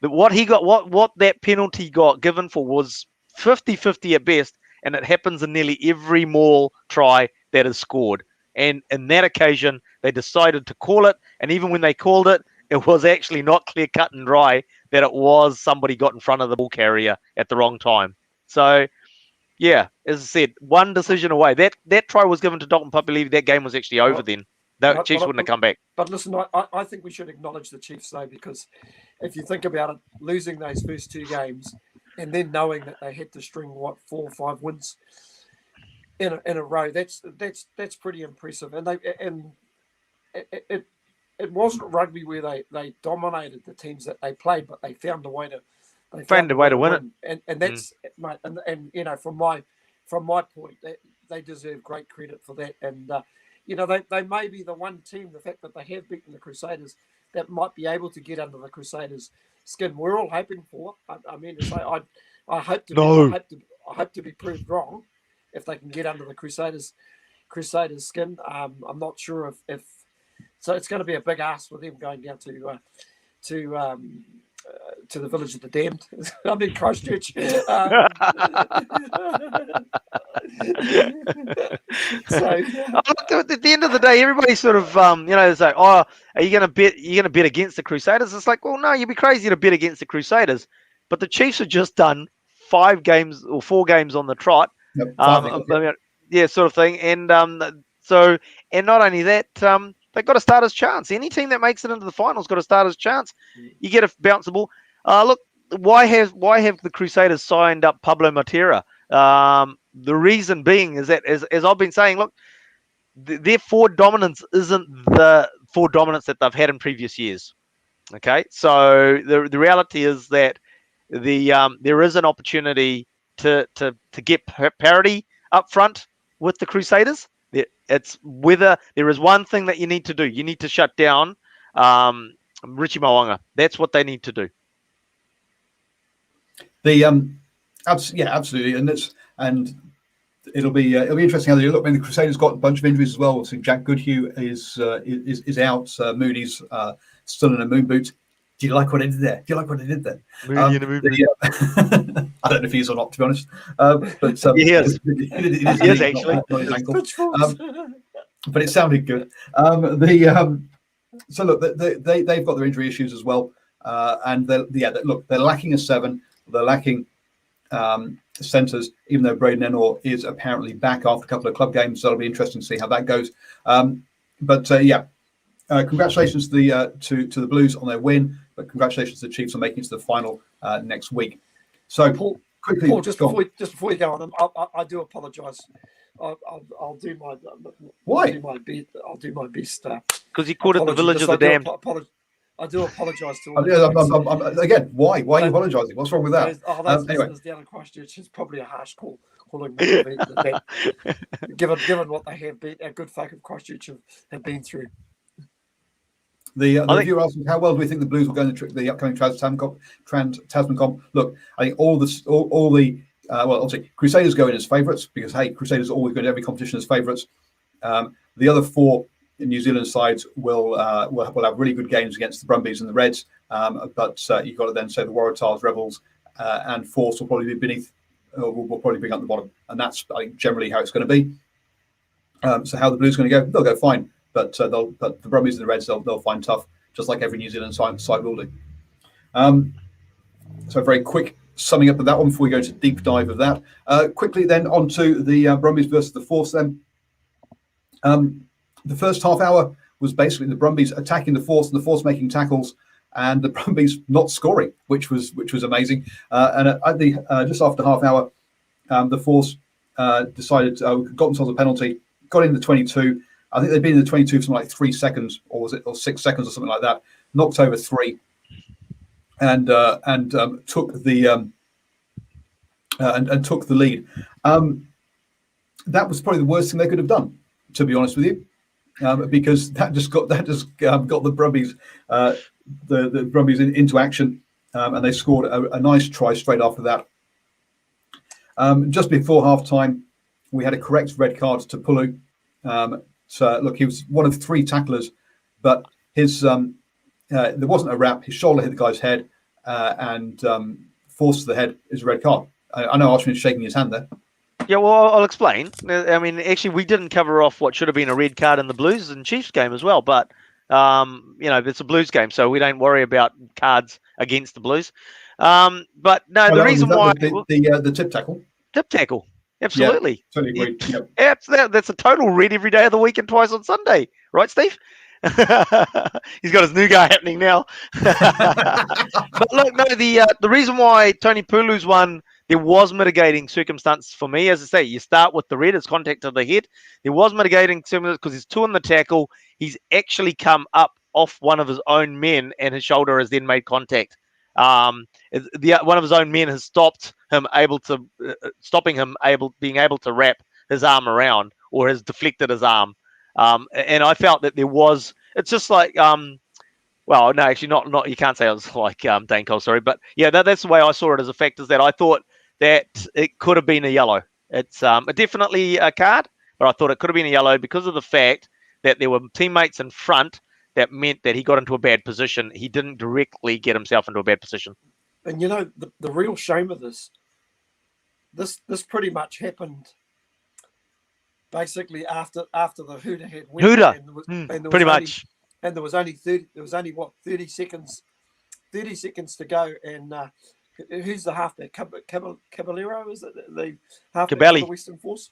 What he got, what that penalty got given for was 50-50 at best, and it happens in nearly every maul try that is scored. And in that occasion, they decided to call it, and even when they called it, it was actually not clear cut and dry that it was somebody got in front of the ball carrier at the wrong time. So, yeah, as I said, one decision away. That try was given to Dalton Papali'i. That game was actually over then. The Chiefs wouldn't have come back. But listen, I think we should acknowledge the Chiefs, though, because if you think about it, losing those first 2 games and then knowing that they had to string, 4 or 5 wins in a row, that's pretty impressive. And it wasn't rugby where they dominated the teams that they played, but they found a way to win it. And that's mate, and from my point, they deserve great credit for that. And they may be the one team, the fact that they have beaten the Crusaders, that might be able to get under the Crusaders' skin. We're all hoping for. I mean, I hope to be proved wrong if they can get under the Crusaders' skin. I'm not sure if so. It's going to be a big ask for them going down to the village of the damned. I'm in Christchurch. So at the end of the day, everybody sort of it's like, oh, are you going to bet? You're going to bet against the Crusaders? It's like, well, no, you'd be crazy to bet against the Crusaders. But the Chiefs have just done 5 games or 4 games on the trot. Yep, sort of thing. And and not only that, they've got a starter's chance. Any team that makes it into the finals got a starter's chance. You get a bounceable. Look, why have the Crusaders signed up Pablo Matera? The reason being is that, as I've been saying, look, their forward dominance isn't the forward dominance that they've had in previous years. Okay, so the reality is that there is an opportunity to get parity up front with the Crusaders. It's whether there is one thing that you need to do. You need to shut down Richie Mo'unga. That's what they need to do. Absolutely, and it'll be interesting how they look. I mean, the Crusaders got a bunch of injuries as well. So Jack Goodhue is out. Moody's still in a moon boot. Do you like what I did there? Moody in a moon boot. I don't know if he is or not, to be honest. But he is. He is actually. Not his ankle. But it sounded good. So look, they've got their injury issues as well, and they're lacking a 7. They're lacking centres, even though Braden Ennor is apparently back after a couple of club games. So it'll be interesting to see how that goes. Congratulations to the Blues on their win, but congratulations to the Chiefs on making it to the final next week. So Paul, quickly, Paul, just before you go on, I do apologise. I'll do my why? I'll do my best. Because you called it the village of the damned. I do apologise to all. Again, why? Why are you apologising? What's wrong with that? Those listeners down in Christchurch is probably a harsh call calling that, given what they have been, our good folk of Christchurch have been through. The reviewer asked, how well do we think the Blues will go in the upcoming Trans-Tasman Comp? Look, I think obviously Crusaders go in as favourites because, hey, Crusaders always go to every competition as favourites. The other four New Zealand sides will have really good games against the Brumbies and the Reds, but you've got to then say the Waratahs, Rebels, and Force will probably be beneath, will probably bring up the bottom, and that's, I think, generally how it's going to be. So how the Blues are going to go? They'll go fine. But the Brumbies and the Reds, they'll find tough, just like every New Zealand side will do. So very quick summing up of that one before we go to deep dive of that. Quickly then on to the Brumbies versus the Force then. The first half hour was basically the Brumbies attacking the Force and the Force making tackles and the Brumbies not scoring, which was amazing. And at the just after half hour, the Force decided got themselves a penalty, got in the 22. I think they'd been in the 22 for something like 3 seconds, or 6 seconds, or something like that. Knocked over 3, and took the took the lead. That was probably the worst thing they could have done, to be honest with you, because that just got the Brumbies the Brumbies into action, and they scored a nice try straight after that. Just before half time, we had a correct red card to Pulu. So look, he was one of 3 tacklers, but his there wasn't a wrap. His shoulder hit the guy's head, and force to the head is a red card. I know Ashwin is shaking his hand there. Yeah, well, I'll explain. I mean, actually, we didn't cover off what should have been a red card in the Blues and Chiefs game as well, but it's a Blues game, so we don't worry about cards against the Blues. But no, the reason why the tip tackle. Absolutely. Yeah, totally agree. Yep. That's a total red every day of the week and twice on Sunday. Right, Steve? He's got his new guy happening now. But look, no, the reason why Tony Pulu's won, there was mitigating circumstances for me. As I say, you start with the red, it's contact to the head. There was mitigating circumstances because he's 2 on the tackle. He's actually come up off one of his own men and his shoulder has then made contact. One of his own men has stopped him being able to wrap his arm around, or has deflected his arm. And I felt that there was, it's just like, well, no, actually not, you can't say it was like Dane Cole, sorry, but yeah, that's the way I saw it as a fact, is that I thought that it could have been a yellow. It's definitely a card, but I thought it could have been a yellow because of the fact that there were teammates in front that meant that he got into a bad position. He didn't directly get himself into a bad position. And you know, the real shame of this pretty much happened basically after the Hooter had win. Pretty much. And there was only 30 seconds to go. And who's the halfback? Caballero, is it the halfback of the Western Force?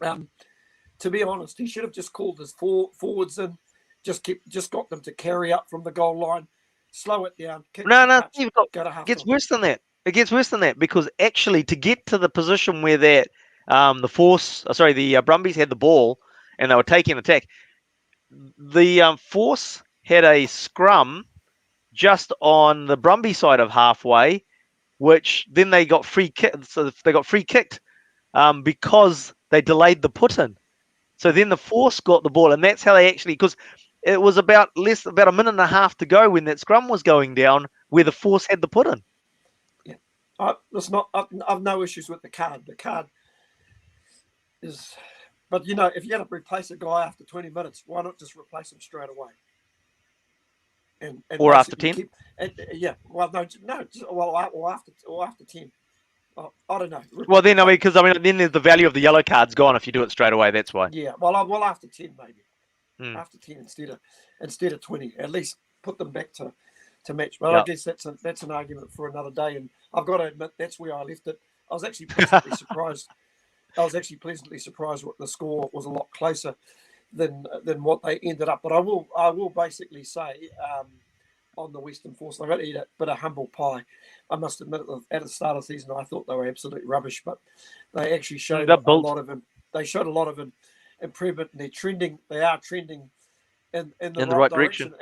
To be honest, he should have just called his forwards in, just got them to carry up from the goal line, slow it down. It gets worse than that. It gets worse than that, because actually to get to the position where that the Brumbies had the ball and they were taking attack, the Force had a scrum just on the Brumby side of halfway, which then they got free kicked. So they got free kicked because they delayed the put in. So then the Force got the ball, and that's how they actually, because it was about a minute and a half to go when that scrum was going down, where the Force had the put in. Yeah, I've no issues with the card. The card is, but you know, if you got to replace a guy after 20 minutes, why not just replace him straight away? Or after 10? After 10. I don't know. Well, then, then the value of the yellow card's gone if you do it straight away. That's why. Yeah, well, after 10 maybe. After 10 instead of 20, at least put them back to to match. But I guess that's an argument for another day. And I've got to admit, that's where I left it. I was actually pleasantly surprised. What the score was a lot closer than what they ended up. But I will basically say on the Western Force, I got to eat a bit of humble pie. I must admit, at the start of the season, I thought they were absolutely rubbish, but they actually showed a lot of improvement, and they are trending in the right direction.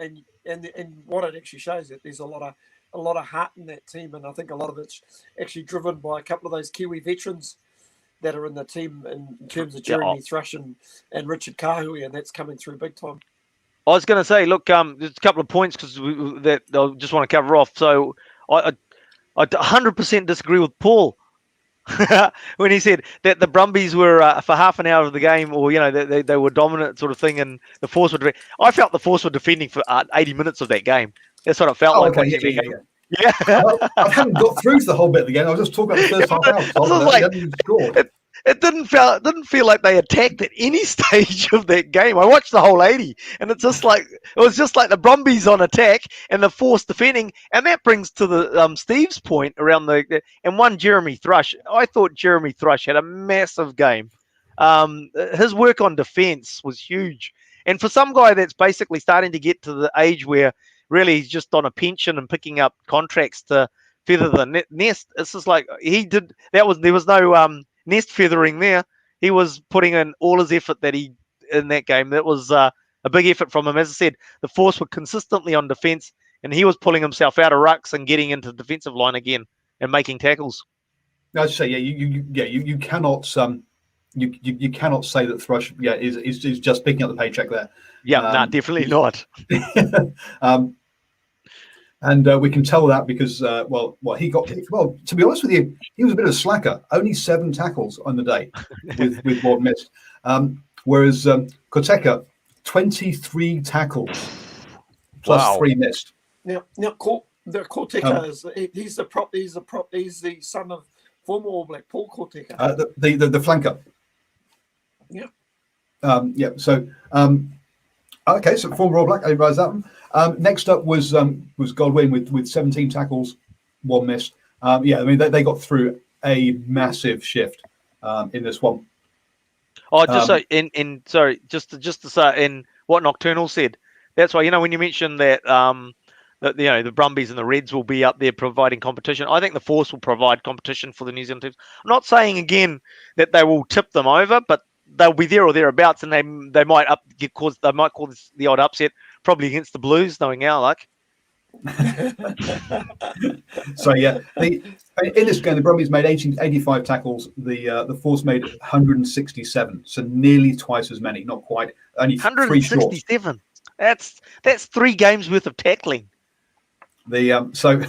And what it actually shows that there's a lot of heart in that team, and I think a lot of it's actually driven by a couple of those Kiwi veterans that are in the team in terms of Jeremy Thrush and Richard Kahui, and that's coming through big time. I was going to say, look, there's a couple of points that I just want to cover off. So I 100% disagree with Paul when he said that the Brumbies were for half an hour of the game, or they were dominant sort of thing, and the Force were. I felt the Force were defending for 80 minutes of that game. That's what it felt like. Okay, yeah. I haven't got through to the whole bit of the game. I was just talking about the first half hour. It didn't feel like they attacked at any stage of that game. I watched the whole 80, and it was just like the Brumbies on attack and the Force defending. And that brings to the Steve's point around and Jeremy Thrush. I thought Jeremy Thrush had a massive game. His work on defense was huge, and for some guy that's basically starting to get to the age where really he's just on a pension and picking up contracts to feather the nest. It's just like there was no nest feathering there. He was putting in all his effort in that game. That was a big effort from him. As I said, the Force were consistently on defense, and he was pulling himself out of rucks and getting into the defensive line again and making tackles. I'd say, you cannot you cannot say that Thrush is just picking up the paycheck there. Yeah, definitely not. And we can tell that because, he got. Well, to be honest with you, he was a bit of a slacker. Only 7 tackles on the day, with 1 missed. Whereas Koteka, 23 tackles plus 3 missed. Now, Koteka he's the son of former All Black Paul Koteka. The flanker. Yeah. So. Okay, so former All Black, I realised that one. Next up was Godwin with 17 tackles, 1 missed. They got through a massive shift in this one. Oh, just to say, in what Nocturnal said, that's why when you mentioned that the Brumbies and the Reds will be up there providing competition. I think the Force will provide competition for the New Zealand teams. I'm not saying again that they will tip them over, but they'll be there or thereabouts, and they might cause the odd upset, probably against the Blues, knowing our luck. So in this game, the Brumbies made 85 tackles. The Force made 167, so nearly twice as many. Not quite, only 167. That's 3 games worth of tackling. So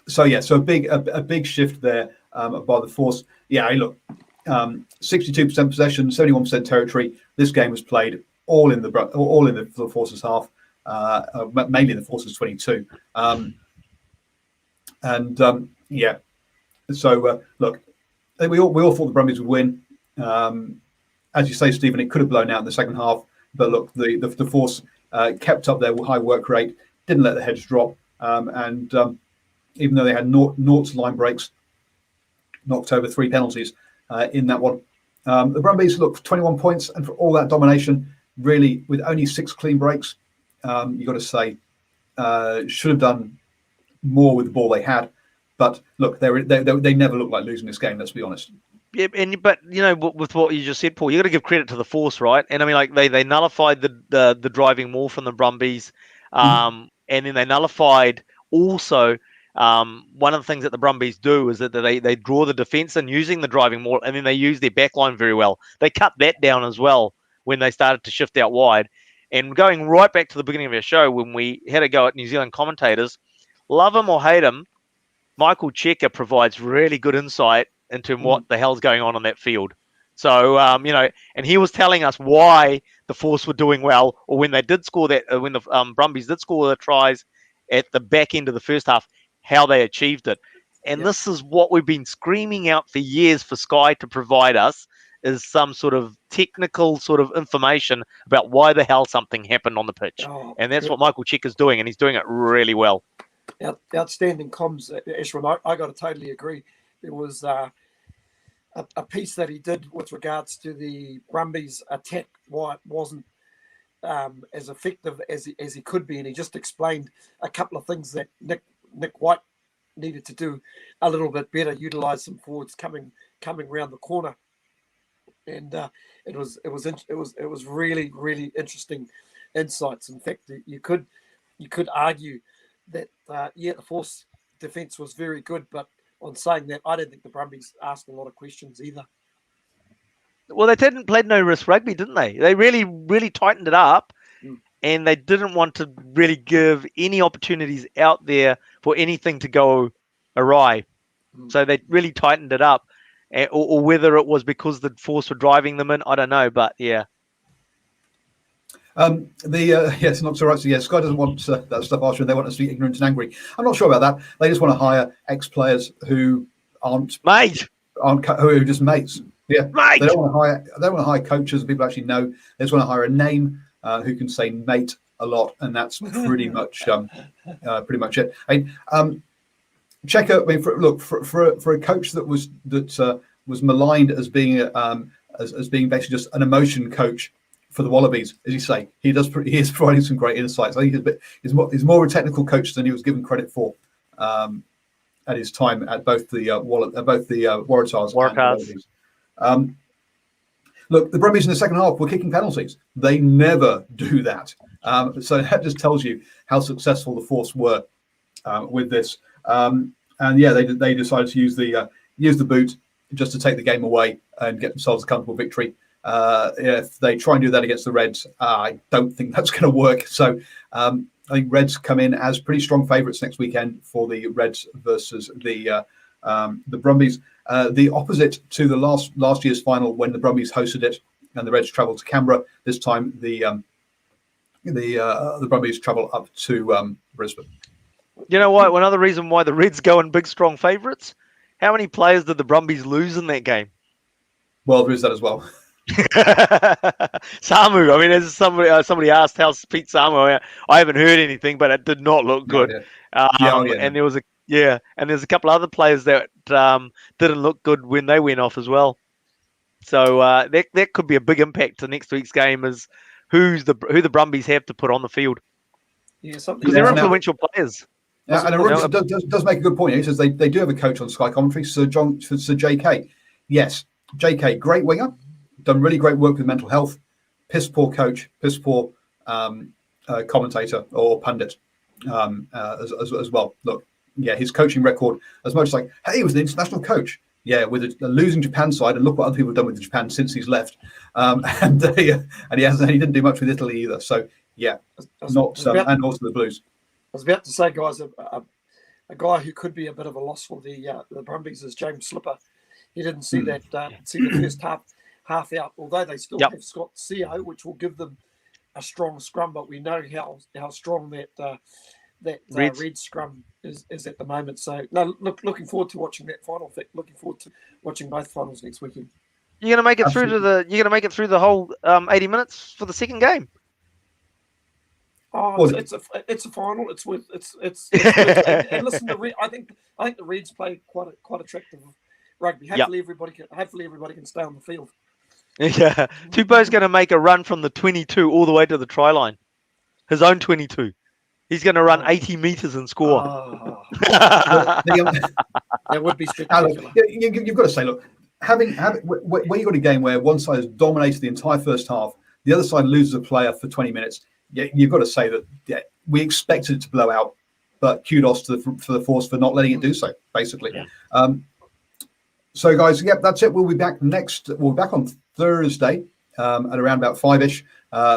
a big shift there by the Force. Yeah, look, 62% possession, 71% territory. This game was played all in the Force's half, mainly in the Force's 22. So look, we all thought the Brumbies would win. As you say, Stephen, it could have blown out in the second half, but look, the Force kept up their high work rate, didn't let the heads drop, and even though they had nought line breaks, knocked over 3 penalties in that one. The Brumbies looked 21 points, and for all that domination, really with only 6 clean breaks, you got to say should have done more with the ball they had. But look, they never looked like losing this game. Let's be honest. Yeah, but with what you just said, Paul, you got to give credit to the Force, right? And I mean, they nullified the driving more from the Brumbies, and then they nullified also. One of the things that the Brumbies do is that they draw the defence and using the driving more, and then they use their backline very well. They cut that down as well when they started to shift out wide. And going right back to the beginning of our show when we had a go at New Zealand commentators, love him or hate him, Michael Cheika provides really good insight into what the hell's going on that field. So, and he was telling us why the Force were doing well, or when they did score that, when the Brumbies did score the tries at the back end of the first half, how they achieved it. And this is what we've been screaming out for years for Sky to provide us, is some sort of technical sort of information about why the hell something happened on the pitch. And that's what Michael Check is doing, and he's doing it really well. Outstanding comms, Ashwin. I got to totally agree. There was a piece that he did with regards to the Brumbies attack, why it wasn't as effective as he could be, and he just explained a couple of things that Nick White needed to do a little bit better, utilise some forwards coming round the corner, and it was really, really interesting insights. In fact, you could argue that the force defence was very good, but on saying that, I don't think the Brumbies asked a lot of questions either. Well, they didn't play no risk rugby, didn't they? They really, really tightened it up, and they didn't want to really give any opportunities out there for anything to go awry. So they really tightened it up, or whether it was because the force were driving them in, I don't know. But yeah. Yes, not so right. So yeah, Sky doesn't want that stuff after, and they want us to be ignorant and angry. I'm not sure about that. They just want to hire ex-players who aren't who are just mates. Yeah, mate. They don't want to hire coaches and people who actually know. They just want to hire a name who can say mate a lot, and that's pretty much it. Checker. I mean, for a coach that was maligned as being as being basically just an emotion coach for the Wallabies, as you say, he is providing some great insights. I think he's more of a technical coach than he was given credit for at his time at both the Waratahs and the Wallabies. Look, the Brumbies in the second half were kicking penalties. They never do that. So that just tells you how successful the Force were with this. And yeah, they decided to use the boot just to take the game away and get themselves a comfortable victory. If they try and do that against the Reds, I don't think that's going to work. So I think Reds come in as pretty strong favourites next weekend for the Reds versus the Brumbies. The opposite to the last year's final when the Brumbies hosted it and the Reds travelled to Canberra. This time the Brumbies travel up to Brisbane. You know what? Another reason why the Reds go in big strong favourites. How many players did the Brumbies lose in that game? Well, there is that as well. Samu. I mean, as somebody asked, how's Pete Samu? I haven't heard anything, but it did not look good. And there was a couple other players that didn't look good when they went off as well. So that could be a big impact to next week's game. Is who the Brumbies have to put on the field? Yeah, because they're influential players. Yeah, and it does make a good point. He says they do have a coach on Sky Commentary, Sir JK. Yes, JK, great winger, done really great work with mental health. Piss poor coach, piss poor commentator or pundit as well. Look, yeah, his coaching record, as much as like, hey, he was an international coach. Yeah, with a losing Japan side, and look what other people have done with Japan since he's left. And he didn't do much with Italy either. So yeah, and also the Blues. I was about to say, guys, a guy who could be a bit of a loss for the Brumbies is James Slipper. He didn't see the first half out, although they still have Scott CO, which will give them a strong scrum. But we know how strong that red scrum is at the moment. So no, looking forward to watching that final. In fact, looking forward to watching both finals next weekend. You're gonna make it through through the whole 80 minutes for the second game. Oh, it's a final. It's and listen, I think the Reds play quite attractive rugby. Hopefully everybody can stay on the field. Yeah, Tupou's going to make a run from the 22 all the way to the try line. His own 22. He's going to run 80 meters and score. That would be spectacular. You've got to say, look, having where you got a game where one side has dominated the entire first half, the other side loses a player for 20 minutes. You've got to say that we expected it to blow out, but kudos to the Force for not letting it do so. Basically, so guys, that's it. We'll be back on Thursday at around about 5ish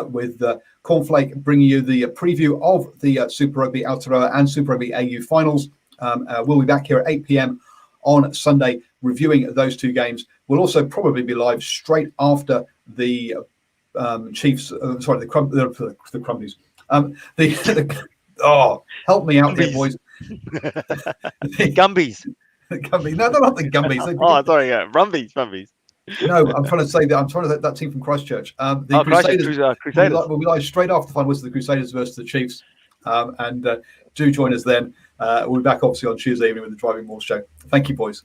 with Cornflake bringing you the preview of the Super Rugby Aotearoa and Super Rugby AU finals. We'll be back here at 8 p.m. on Sunday reviewing those two games. We'll also probably be live straight after the Chiefs, the Brumbies. Help me out there, boys. Gumbies. No, they're not the Gumbies. Brumbies. No, I'm trying to say that that team from Christchurch. The Crusaders. We'll be live straight after the final whistle, the Crusaders versus the Chiefs. And do join us then. We'll be back obviously on Tuesday evening with the Driving Moors show. Thank you, boys.